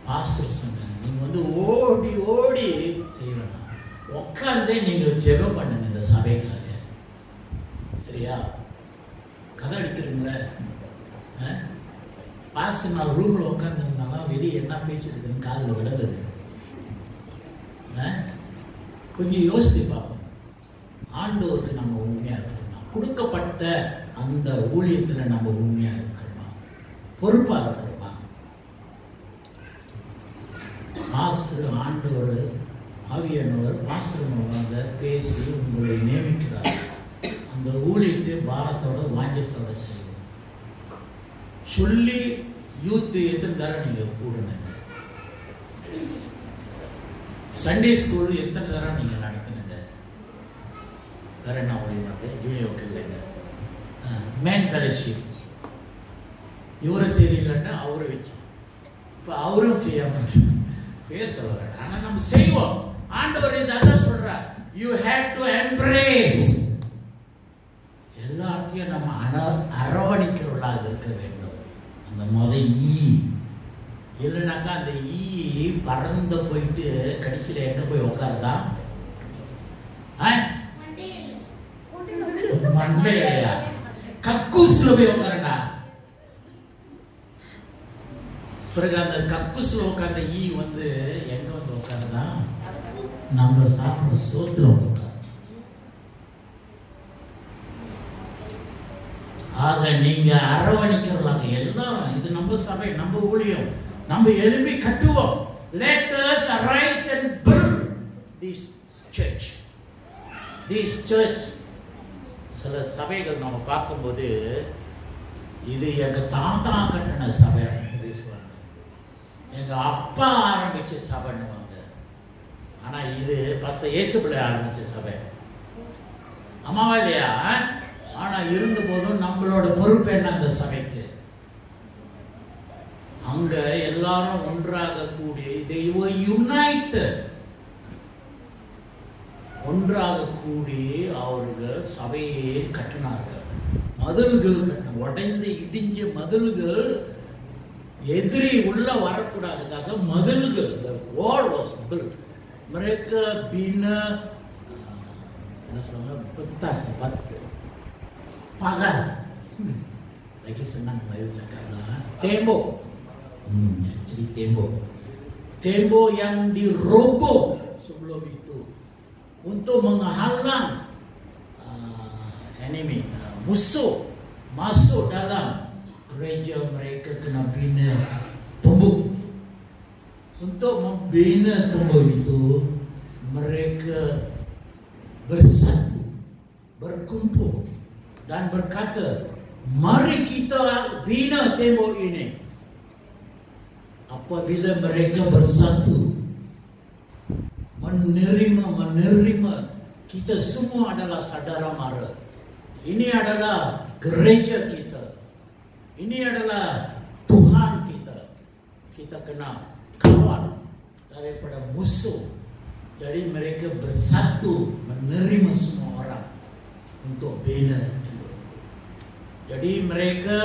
பாஸ்டர் சொன்னாங்க, நீங்க வந்து ஓடி ஓடி செய்யணும், உட்கார்ந்தே நீங்க ஜெபம் பண்ணுங்க இந்த சபைக்காக. சரியா? கதை அடிக்கிறீங்களே, பாஸ்டர் நான் ரூம்ல உட்காந்துருந்தாலும் வெளியே என்ன பேசிட்டு இருக்குன்னு காதில் விளங்குது. கொஞ்சம் யோசித்து பார்ப்போம். ஆண்டவருக்கு நம்ம உண்மையா இருக்கணுமா? கொடுக்கப்பட்ட அந்த ஊழியத்தில் நம்ம உண்மையா இருக்கணுமா? பொறுப்பா இருக்கணுமா? பாஸ்டர், ஆண்டவர், ஆவியானவர் பாஸ்டர் மூலமாக பேசி உங்களை நியமிக்கிறார். அந்த ஊழியத்தை பாரத்தோட வாஞ்சத்தோட செய்யும். சொல்லி யூத் எத்தனை தரம் நீங்க கூடுங்க. சண்டே ஸ்கூல் எத்தனை தரம் நீங்க நடத்துனுங்க. வேற என்ன ஊழியமாக ஜூனியர் இல்லைங்க. மேன் ஃபெலோஷிப் இவரை சரியில்லைன்னா அவரை வச்சோம். இப்போ அவரும் செய்யாம பேர் சொல்ல வேண்டாம். ஆனால் நம்ம செய்வோம். ஆண்டவர் இதான் சொல்றார், யூ ஹேவ் டு எம்ப்ரேஸ். எல்லாத்தையும் நம்ம அரவணைக்கிறவர்களாக இருக்க வேண்டும். அந்த முதல் ஈ இல்லைனாக்கா அந்த ஈ பறந்து போயிட்டு கடைசியில் எங்க போய் உட்காருதா? மண்டையா? கக்கு கக்கூஸ்ல போய் உட்காரண்டா. பிறகு அந்த கக்கூஸ்ல உட்கார்ந்த ஈ வந்து எங்க வந்து உட்காருதா? நம்ம சாப்பிடுற சோத்துல வந்து உட்காரு. ஆக நீங்க அரவணைக்கிறவங்க எல்லாரும், இது நம்ம சபை, நம்ம ஊழியம், நம்ம எழுப்பி கட்டுவோம். Let us arise and build this church. This church. சில சபைகள் நம்ம பார்க்கும்போது இது எங்க தாத்தா கட்டின சபை பேசுவாங்க, எங்க அப்பா ஆரம்பிச்ச சபைன்னுவாங்க. ஆனா இது பாஸ்டர் இயேசு பிள்ளை ஆரம்பிச்ச சபை. ஆமாவா இல்லையா? ஆனா இருந்த போதும் நம்மளோட பொறுப்பு என்ன? அந்த சபைக்கு அங்க எல்லாரும் ஒன்றாக கூடி they were united. ஒன்றாக கூடி அவர்கள் சபையை கட்டினார்கள். மதில்கள் கட்டின, உடைந்து இடிஞ்ச மதில்கள், எதிரி உள்ள வரக்கூடாதுக்காக மதில்கள், the wall was built. mereka bina என்ன சொல்றாங்க, பெத்தாஸ் பத்து pagar. Lagi senang Melayu cakaplah tembok. Jadi tembok. Tembok yang diroboh sebelum itu untuk menghalang enemy, musuh masuk dalam gereja. Mereka kena bina tembok. Untuk membina tembok itu mereka bersatu, berkumpul dan berkata, mari kita bina tembok ini. Apabila mereka bersatu, menerima kita semua adalah saudara mara. Ini adalah gereja kita. Ini adalah Tuhan kita. Kita kena kawal daripada musuh. Jadi mereka bersatu menerima semua orang untuk bina. Jadi mereka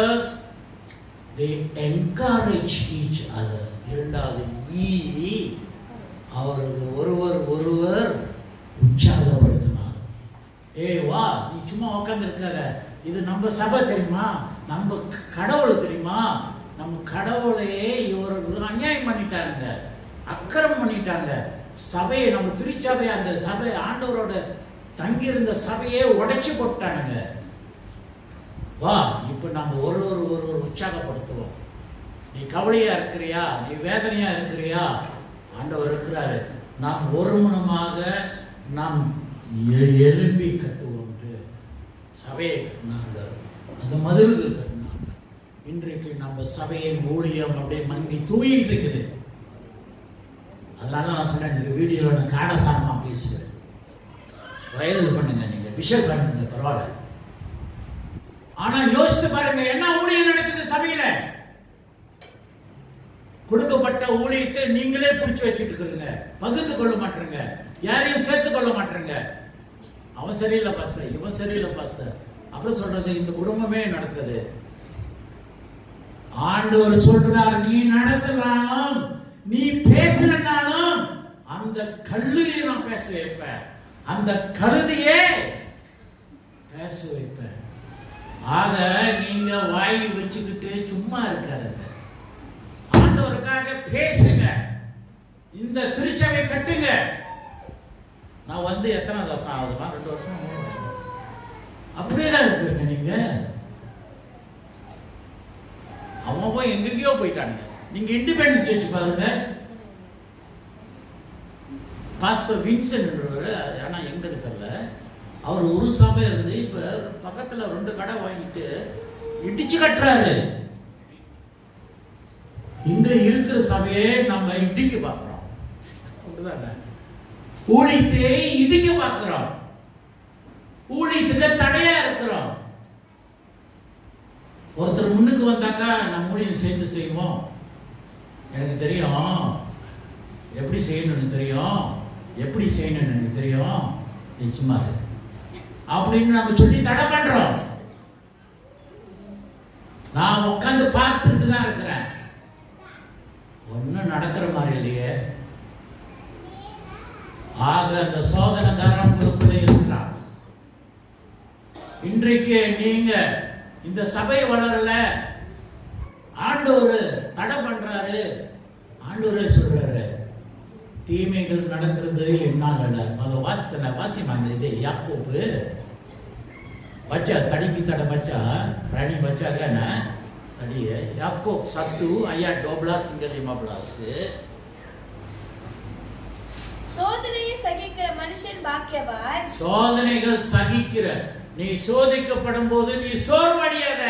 they encourage each other. இரண்டாவது அவர்கள் ஒருவர் உற்சாகப்படுத்தினார். ஏய் வா, நீ சும்மா உட்கார்ந்து இருக்காத, இது நம்ம சபை தெரியுமா, நம்ம கடவுள் தெரியுமா, நம்ம கடவுளையே இவர்கள் அநியாயம் பண்ணிட்டாங்க, அக்கிரமம் பண்ணிட்டாங்க. சபையை, நம்ம திருச்சபை, அந்த சபை ஆண்டவரோட தங்கியிருந்த சபையே உடைச்சு போட்டானுங்க. வா, இப்ப நம்ம ஒருவர் உற்சாகப்படுத்துவோம். நீ கவலையா இருக்கிறியா, நீ வேதனையா இருக்கிறியா, ஆண்டவர் இருக்கிறாரு. நாம் ஒருமனமாக நாம் எழுப்பி கட்டுவோம். சபையை கட்டினார்கள், அந்த மதில்கள் கட்டினாங்க. இன்றைக்கு நம்ம சபையின் ஊழியம் அப்படியே மங்கி தூயிட்டு இருக்குது. அதனால நான் சொன்னேன், நீங்க வீடியோல நான் காடசாரமா பேசுவேன், வைரல் பண்ணுங்க, நீங்க விஷயம் பண்ணுங்க, பரவாயில்ல. ஆனா யோசித்து பாருங்க, என்ன ஊழியம் நடக்குது சபையில? கொடுக்கப்பட்ட ஊழியத்தை நீங்களே பிடிச்சு வச்சுட்டு இருக்கிறீங்க, பகிர்ந்து கொள்ள மாட்டீங்க, யாரையும் சேர்த்து கொள்ள மாட்டீங்க. அவன் சரியில்லை பாஸ்டர், இவன் சரியில்லை பாஸ்டர் அப்புறம் சொல்றது இந்த குடும்பமே நடக்குது. ஆண்டவர் சொல்றார், நீ நடத்தினாலும் நீ பேசினாலும் அந்த கல்லுயை நான் பேச வைப்பேன், அந்த கழுதையே பேச வைப்பேன். ஆக நீங்க வாய் வச்சுக்கிட்டு சும்மா இருக்காதுங்க, ஆண்டவருக்காக பேசுங்க, இந்த திருச்சபை கட்டுங்க. நான் வந்து எத்தனை வருஷம் ஆகுதுமா? 2 வருஷம் 3 வருஷம் அப்படியேதான் இருக்குங்க. நீங்க அவன் போய் எங்கெங்கயோ போயிட்டானுங்க. நீங்க இண்டிபெண்டன்ட் சர்ச் பாருங்க, பாஸ்டர் வின்சென்ட்ன்றவர், ஆனா எங்க தெரியல, அவர் ஒரு சபை இருந்து இப்ப பக்கத்துல 2 கடை வாங்கிட்டு இடிச்சு கட்டுறாரு. இங்க இருக்கிற சபையை நம்ம இடிக்க பார்க்கிறோம், அப்படிதானே? ஊழியத்தை இடிக்க பார்க்கிறோம், ஊழியத்துக்கு தடையா இருக்கிறோம். ஒருத்தர் முன்னுக்கு வந்தாக்கா நம்ம ஊழியம் சேர்ந்து செய்வோம். எனக்கு தெரியும் எப்படி செய்யணும்னு தெரியும், எப்படி செய்யணும்னு எனக்கு தெரியும், நீ சும்மா அப்படின்னு நம்ம சொல்லி தடை பண்றோம். நான் உட்காந்து பார்த்துட்டு தான் இருக்கிறேன், ஒன்னும் நடக்கிற மாதிரி இல்லையே. ஆக அந்த சோதனைக்காரன் உங்களுக்குள்ளே இருக்கிறான். இன்றைக்கு நீங்க இந்த சபை வளரல, ஆண்டவர் தடை பண்றாரு. ஆண்டவரே சொல்றாரு, தீமைகள் நடக்கிறது என்னால் அல்ல. அதை வாசிமா இது யாக்கோபு baca tadi kita ada baca, Rani baca kan tadi ya, Yakub 1 ayat 12 hingga 15. சோதனையை சகிக்கிற மனுஷன் பாக்கியவான். சோதனைகள் சகிக்கிற, நீ சோதிக்கப்படும் போது நீ சோர்வடையாத.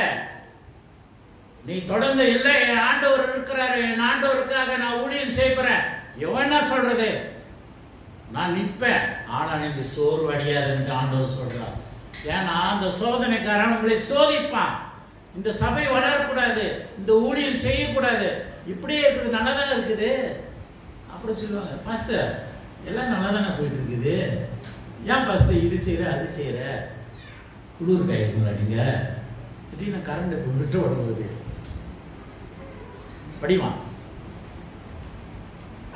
நீ தொடர்ந்து இல்லை, என் ஆண்டவர் இருக்கிறாரு, என் ஆண்டவருக்காக நான் ஊழியம் செய்கிறேன், எவனா சொல்றது, நான் நிற்பேன், ஆனா நீங்க சோர்வடையாதுன்னு ஆண்டவர் சொல்றார். ஏன்னா அந்த சோதனைக்காரன் உங்களை சோதிப்பான். இந்த சபை வளரக்கூடாது, இந்த ஊழியம் செய்யக்கூடாது, இப்படியே இருக்குது, நல்லா தானே இருக்குது அப்படி சொல்லுவாங்க. பாஸ்டர் எல்லாம் நல்லா தானே போயிட்டு இருக்குது, ஏன் பாஸ்டர் இது செய்யற அது செய்யற, குளிர் காயிருங்களா நீங்க, திடீர்னு கரண்ட் விட்டு வருவது படிமா.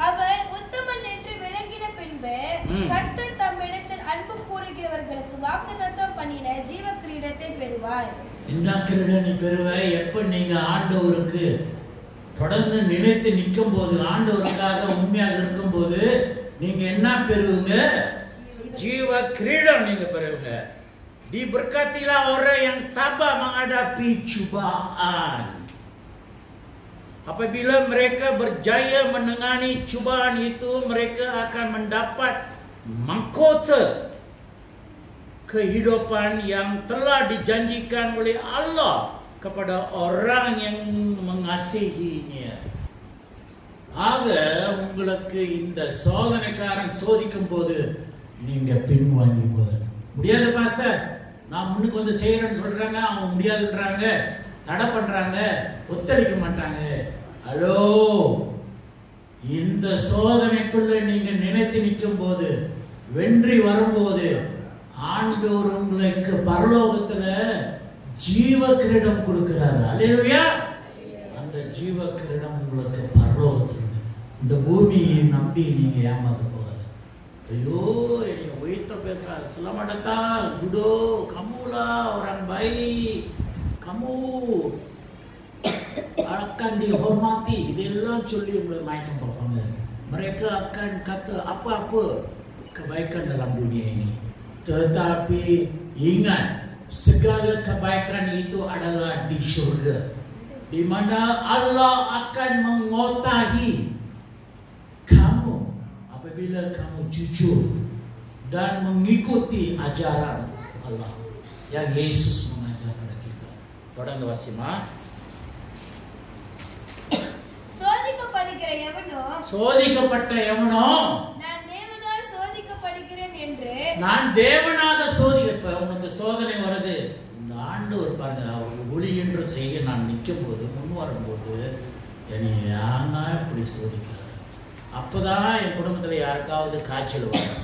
அவர் உத்தமன் என்று விளங்கின பின்பு கர்த்தர் தம்மிடத்தில் அன்பு கூறுகிறவர்களுக்கு வாக்குத்தத்தம் பண்ணின ஜீவ கிரீடத்தை பெறுவார். என்ன கிரீடம் நீ பெறுவ? எப்ப நீங்க ஆண்டவருக்கு தொடர்ந்து நினைத்து நிற்கும் போது, ஆண்டவருக்காக உண்மையாக இருக்கும் போது நீங்க என்ன பெறுவீங்க? ஜீவ கிரீடம் நீங்க பெறுவீங்க. Diberkatilah orang yang tabah menghadapi cubaan. Apabila mereka berjaya menangani cubaan itu, mereka akan mendapat mahkota kehidupan yang telah dijanjikan oleh Allah kepada orang yang mengasihinya. ஆக உங்களுக்கு இந்த சோதனைக்காரன் சோதிக்கும் போது நீங்க பின்வாங்கி போக முடியாது. பாஸ்டர் நான் முன்னுக்கு வந்து செய்யறேன்னு சொல்றாங்க, அவங்க முடியாதுன்றாங்க, தடை பண்றாங்க, ஒத்துழைக்க மாட்டாங்க. ஹலோ, இந்த சோதனைக்குள்ள நீங்க நினைத்து நிற்கும் போது, வென்றி வரும்போது, ஆண்டவர் உங்களுக்கு பரலோகத்துல ஜீவ கிரீடம் கொடுக்கிறாரு. அல்லேலூயா. அந்த ஜீவ கிரீடம் உங்களுக்கு பரலோகத்துல. இந்த பூமியை நம்பி நீங்க ஏமாத்த போகாது. ஐயோ நீங்க உயிர்த்த பேசுறாங்க, selamat datang duduk, kamulah orang baik, kamu akan dihormati, இதெல்லாம் சொல்லி உங்களை மயக்கம் பார்ப்பாங்க. mereka akan kata apa-apa kebaikan dalam dunia ini, tetapi ingat segala kebaikan itu adalah di surga, di mana Allah akan mengotahi kamu apabila kamu jujur dan mengikuti ajaran Allah yang Yesus mengajar pada kita. தொடர்ந்து வாசிமா. சோதிக்கப்படுகிற எவனோ, சோதிக்கப்பட்ட எவனோ, நான் தேவனால் சோதிக்கப்படுகிறேன் என்று, நான் தேவனாக சோதிக்க. உனக்கு சோதனை வருது, இந்த ஆண்டவர் பாருங்க, அவர் ஒளி என்று செய்ய நான் நிற்கும் போது, முன் வரும்போது, என்னை ஏன் தான் இப்படி சோதிக்கிறார்? அப்போதான் என் குடும்பத்தில் யாருக்காவது காய்ச்சல் வரும்,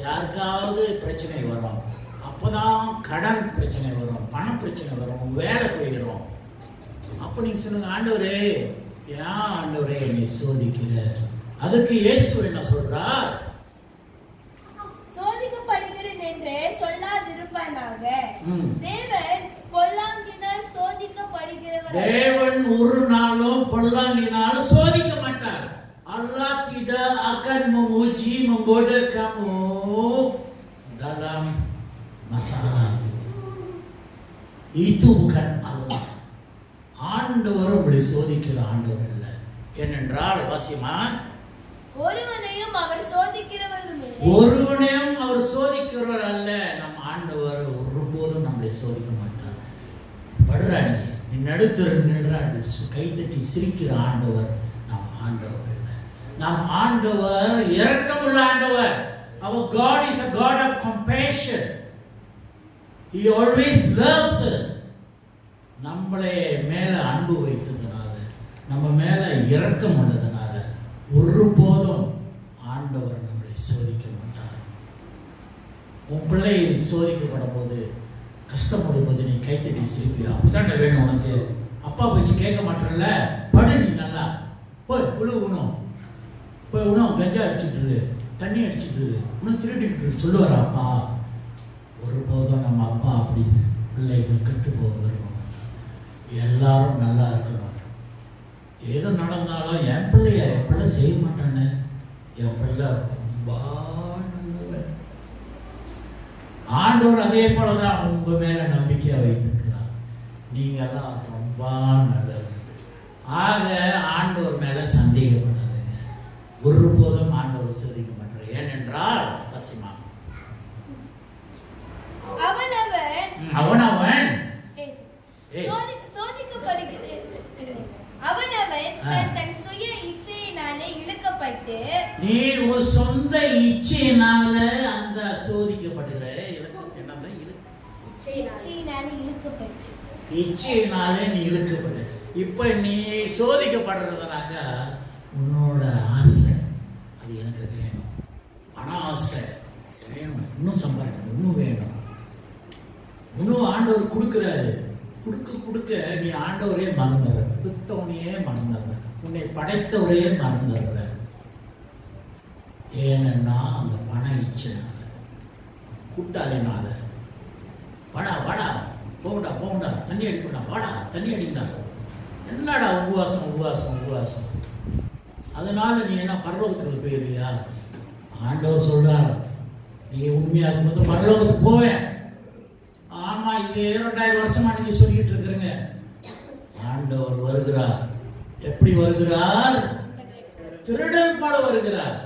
யாருக்காவது பிரச்சனை வரும், அப்போதான் கடன் பிரச்சனை வரும், பண பிரச்சனை வரும், வேலை போயிடும். அப்போ நீங்க சொல்லுங்க, ஆண்டவரே ஏன் ஆண்டவரே என்னை சோதிக்கிற? அதுக்கு இயேசு என்ன சொல்றார்? சோதிக்கப்படுகிறேன் என்று சொல்லாதிருப்பானாக. தேவன் பொல்லாங்கினால் சோதிக்கப்படுகிறவர். தேவன் ஒரு நாளும் பொல்லாங்கினால் சோதிக்க மாட்டார். Allah tidak akan menguji, menggoda kamu dalam masalah. Itu bukan Allah. ஆண்டவர் உங்களை சோதிக்கிற ஆண்டவர் இல்லை. ஏனென்றால் வாசிமா, ஒருவனையும் அவர் சோதிக்கிறவரும் இல்லை. ஒருவனையும் அவர் சோதிக்கிறவர் அல்ல. நம் ஆண்டவர் ஒருபோதும் நம்மளை சோதிக்க மாட்டார். படுறானி நீ நடுத்தர் நின்றாண்டு கைத்தட்டி சிரிக்கிற ஆண்டவர் நம் ஆண்டவர் இல்லை. நம் ஆண்டவர் இரக்கமுள்ள ஆண்டவர். Our God is a God of compassion. He always loves us. நம்மளே மேல அன்பு வைத்ததுனால, நம்ம மேல இரக்கம் உள்ளதுனால ஒருபோதும் ஆண்டவர் நம்மளை சோதிக்க மாட்டார். உன் பிள்ளை சோதிக்கப்படும் போது, கஷ்டப்படும் போது நீ கைத்தடி சிரிப்பியா? அப்பதானே வேணும் உனக்கு. அப்பா பேச்சு கேட்க மாட்டேன்ல, படு நீ நல்லா, போய் உழு உணும், போய் உணவு கஞ்சா அடிச்சுட்டு தண்ணி அடிச்சுட்டு உனக்கு திருடிட்டு சொல்லுவார் அப்பா. ஒருபோதும் நம்ம அப்பா அப்படி பிள்ளைகள் கெட்டு போக வருவோம். எல்லாரும் நல்லா இருக்கணும். எது நடந்தாலும் என் பிள்ளை செய்ய மாட்டானே, என் பிள்ளை ரொம்ப நல்லவன். ஆண்டவர் அதே போலதான் உங்க மேல நம்பிக்கையா வைத்திருக்கிறார். நீங்க எல்லாம் ரொம்ப நல்லவர்கள். ஆக ஆண்டவர் மேல சந்தேகப்படாதுங்க. ஒருபோதும் ஆண்டவர் சோதிக்க மாட்டார். ஏனென்றால் பசிமா அவனவன் தன் சுய இச்சையினாலே இழுக்கப்பட்டு, நீ உன் சொந்த இச்சையினால அந்த சோதிக்கப்படுகிற இச்சையினாலே நீ இழுக்கப்படு. இப்ப நீ சோதிக்கப்படுறதுனாக்கா உன்னோட ஆசை, அது எனக்கு வேணும், பண ஆசை வேணும், இன்னும் சம்பாதிக்கணும், இன்னும் வேணும், இன்னும் ஆண்டவர் கொடுக்குறாரு. கொடுக்க நீ ஆண்டவரே மறந்துடுற, கொடுத்தவனையே மறந்துடுற, உன்னை படைத்தவரையே மறந்துடுற. ஏன்னா அந்த பண இச்சைனால, கூட்டாளினால, வாடா போகண்டா தண்ணி அடிக்கடா, வாடா தண்ணி அடிக்கடா, என்னடா உபவாசம். அதனால நீ என்ன பரலோகத்துக்கு போயிருவியா? ஆண்டவர் சொல்றார், நீ உண்மையா இருக்கும்போது பரலோகத்துக்கு போவேன். ஆமா, இது 2000 வருஷமா நீங்க சொல்லிட்டு இருக்கிறீங்க. ஆண்டவர் வருகிறார். எப்படி வருகிறார்? திருடன் போல வருகிறார்.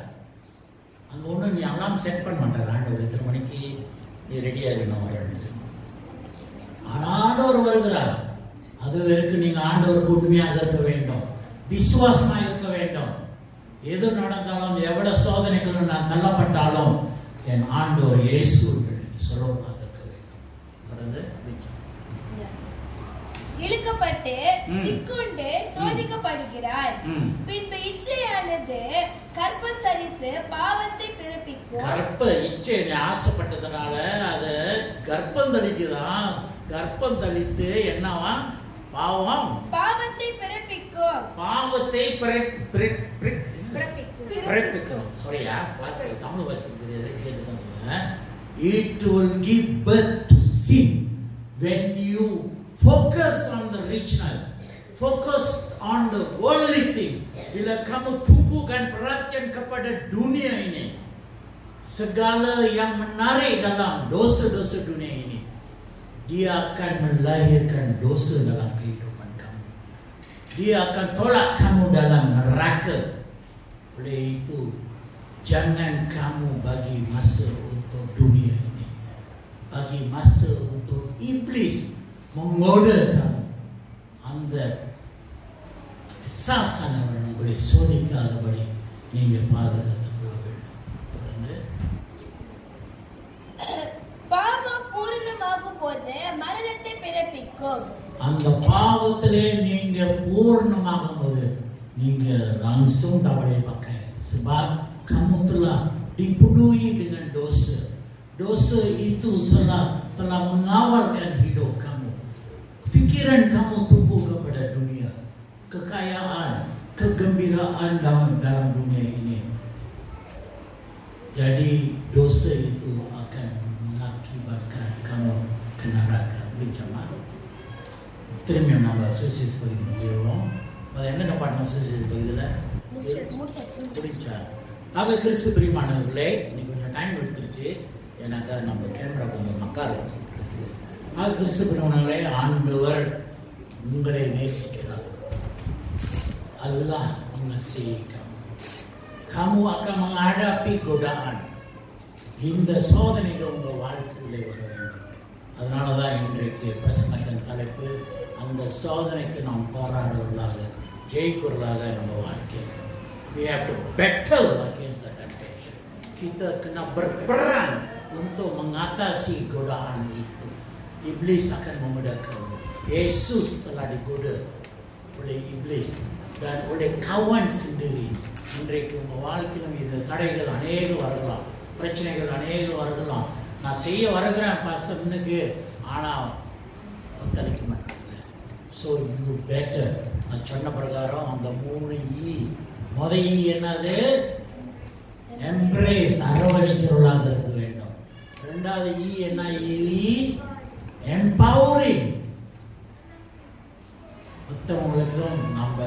அங்க ஒண்ணு நீ அலாம் செட் பண்ண மாட்டார். ஆண்டவர் எத்தனை மணிக்கு நீ ரெடியா இருக்கணும் வரணும். ஆண்டவர் வருகிறார். அது வரைக்கும் நீங்க ஆண்டவருக்கு உண்மையாக இருக்க வேண்டும், விசுவாசமா இருக்க வேண்டும். எது நடந்தாலும், எவ்வளவு சோதனைகளும் நான் தள்ளப்பட்டாலும் என் ஆண்டவர் இயேசு சொல்லுவாங்க இழுக்கப்பட்டு சிக்குண்டு சோதிக்கப்படுகிறார். பின்பு இச்சையானது கர்ப்பம் தரித்து பாவத்தை பிறப்பிக்கும். கர்ப்ப இச்சை ஆசைப்பட்டதுனால அது கர்ப்பம் தரிக்குதான். கர்ப்பம் தரித்து என்னவா? பாவத்தை பிறப்பிக்கும். பாவத்தை பிறப்பிக்கும். சரியா? தமிழ் பாஷை தெரியாது, கேட்டுதான் சொல்லுங்க. It will give birth to sin when you focus on the richness, focus on the worldly thing. Bila kamu tumpukan perhatian kepada dunia ini, segala yang menarik dalam dosa-dosa dunia ini, dia akan melahirkan dosa dalam kehidupan kamu. Dia akan tolak kamu dalam neraka. Oleh itu, jangan kamu bagi masa untuk dunia ini, bagi masa untuk iblis menggoda kamu. அந்த பிசாசானவன் உங்களை சோதிக்காதபடி நீங்கள் பாதுகாத்துக் கொள்ள வேண்டும். தொடர்ந்து பாவம் பூர்ணமாகும் போது மரணத்தை பிறப்பிக்கும். அந்த பாவத்திலே நீங்க பூர்ணமாகும் போது நீங்க langsung tak boleh pakai, sebab kamu telah dipenuhi dengan dosa. Dosa itu telah mengawalkan hidup kamu. Fikiran kamu tumbuh kepada dunia, kekayaan, kegembiraan dalam dunia ini. Jadi dosa itu akan mengakibatkan kamu ke neraka. Bincang terima nama sesi seperti ini. என்ன பண்ணணும் இதில் முடிச்சா? ஆக கிறிஸ்து பிரியமானவர்களே, இன்னைக்கு கொஞ்சம் time எடுத்துருச்சு, ஏன்னாக்கா நம்ம கேமரா கொஞ்சம் மக்கால். ஆக கிறிஸ்து பிரியமானவர்களே, ஆண்டவர் உங்களை நேசிக்கிறார். அல்லாஹ் mengasihi kamu. Kamu akan menghadapi godaan. இந்த சோதனைகள் உங்கள் வாழ்க்கையிலே வர வேண்டும். அதனால தான் இன்றைக்கு பிரசங்கத்தின் தலைப்பு, அந்த சோதனைக்கு நாம் போராடுவதாக, ஜெயிப்பவர்களாக நம்ம வாழ்க்கை. We have to battle against the temptation. Kita kena berperang untuk mengatasi godaan itu. Iblis akan memudahkan. Yesus telah digoda oleh iblis dan oleh kawan sendiri. இன்றைக்கு உங்கள் வாழ்க்கையிலும் இது தடைகள் அநேகம் வரலாம், பிரச்சனைகள் அநேகம் வரலாம். நான் செய்ய வருகிறேன் பாஸ்டர் இன்னைக்கு, ஆனால் ஒத்துழைக்க மாட்டாங்க. ஸோ யூ பெட்டர், நான் சொன்ன பிரகாரம் அந்த 3 ஈ. முதல் ஈ என்னது? எம்ப்ரேஸ், அரவணைக்கிறவர்களாக இருக்க வேண்டும். ரெண்டாவது ஈ என்ன? ஈ எம்பவரிங், எப்பொழுதும் நம்ம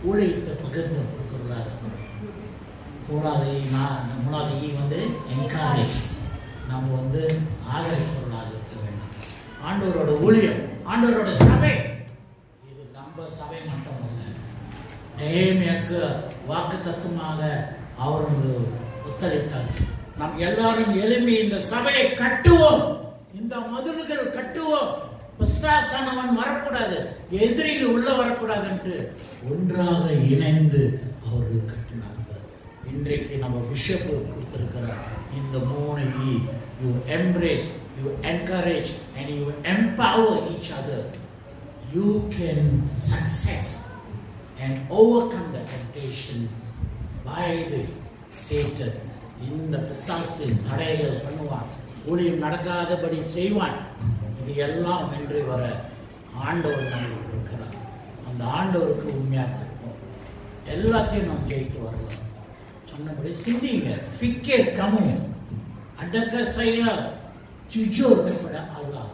ஊழியத்தை பகிர்ந்து கொடுக்கிறவர்களாக கூடாது. மூணாவது வந்து என்கரேஜ், நம்ம வந்து ஆதரிக்கிறவர்களாக இருக்க வேண்டும். ஆண்டவரோட ஊழியம், ஆண்டவரோட சபை, இது நம்ம சபை மட்டும் அல்ல. நேர்மையாக்கு வாக்கு தத்துவமாக அவர் ஒத்துழைத்தார். நாம் எல்லாரும் எழுப்பி இந்த சபையை கட்டுவோம், இந்த மதில்கள் கட்டுவோம். பிசாசானவன் வரக்கூடாது, எதிரிகள் உள்ள வரக்கூடாது என்று ஒன்றாக இணைந்து அவர்கள் கட்டினார்கள். இன்றைக்கு நம்ம பிஷப் கொடுத்திருக்கிறார் இந்த 3 E. You embrace, you encourage and you empower each other. You can success and overcome the temptation by the Satan. இந்த பிசாசு தடைகள் பண்ணுவான், ஊழியம் நடக்காதபடி செய்வான். இது எல்லாம் வென்று வர ஆண்டவர் நமக்கு இருக்கிறார். அந்த ஆண்டவருக்கு உண்மையாக இருக்கும், எல்லாத்தையும் நாம் ஜெயித்து வரலாம். சொன்னபடி சிந்திங்க. ஃபிக்கர் கமு அடக்க செய்ய jujur kepada Allah.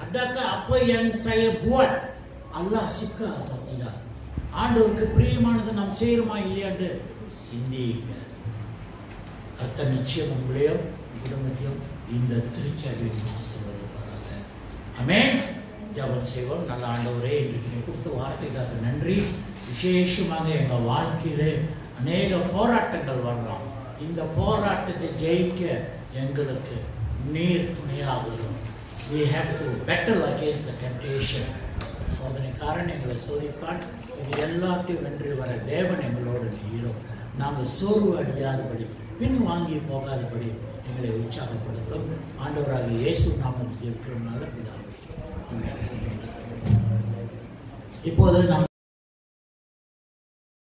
Adakah apa yang saya buat Allah suka atau tidak? ஆண்டவருக்கு பிரியமானது நாம் செய்யறோமா இல்லையா என்று சிந்திங்க. கர்த்தர் நிச்சயம் உங்களையும் குடும்பத்தையும் இந்த திருச்சபையில் ஆசீர்வதிப்பாராக. ஆமென். ஜெபம் செய்வோம். நல்ல ஆண்டவரே, இன்றைக்கு கொடுத்த வார்த்தைக்காக நன்றி. விசேஷமாக எங்கள் வாழ்க்கையிலே அநேக போராட்டங்கள் வரலாம். இந்த போராட்டத்தை ஜெயிக்க எங்களுக்கு நீர் துணையாக இருக்கும். We have to battle against the temptation. சோதனைக்காரன் எங்களை சோதிப்பான். இது எல்லாத்தையும் வென்று வர தேவன் எங்களோடு நீரும். நாங்கள் சோர்வு அடையாதபடி, பின் வாங்கி போகாதபடி எங்களை உற்சாகப்படுத்தும். ஆண்டவராக இயேசு நாமத்தில் ஜெபிக்கிறோம் நல்ல பிதாவே. இப்போது நாம்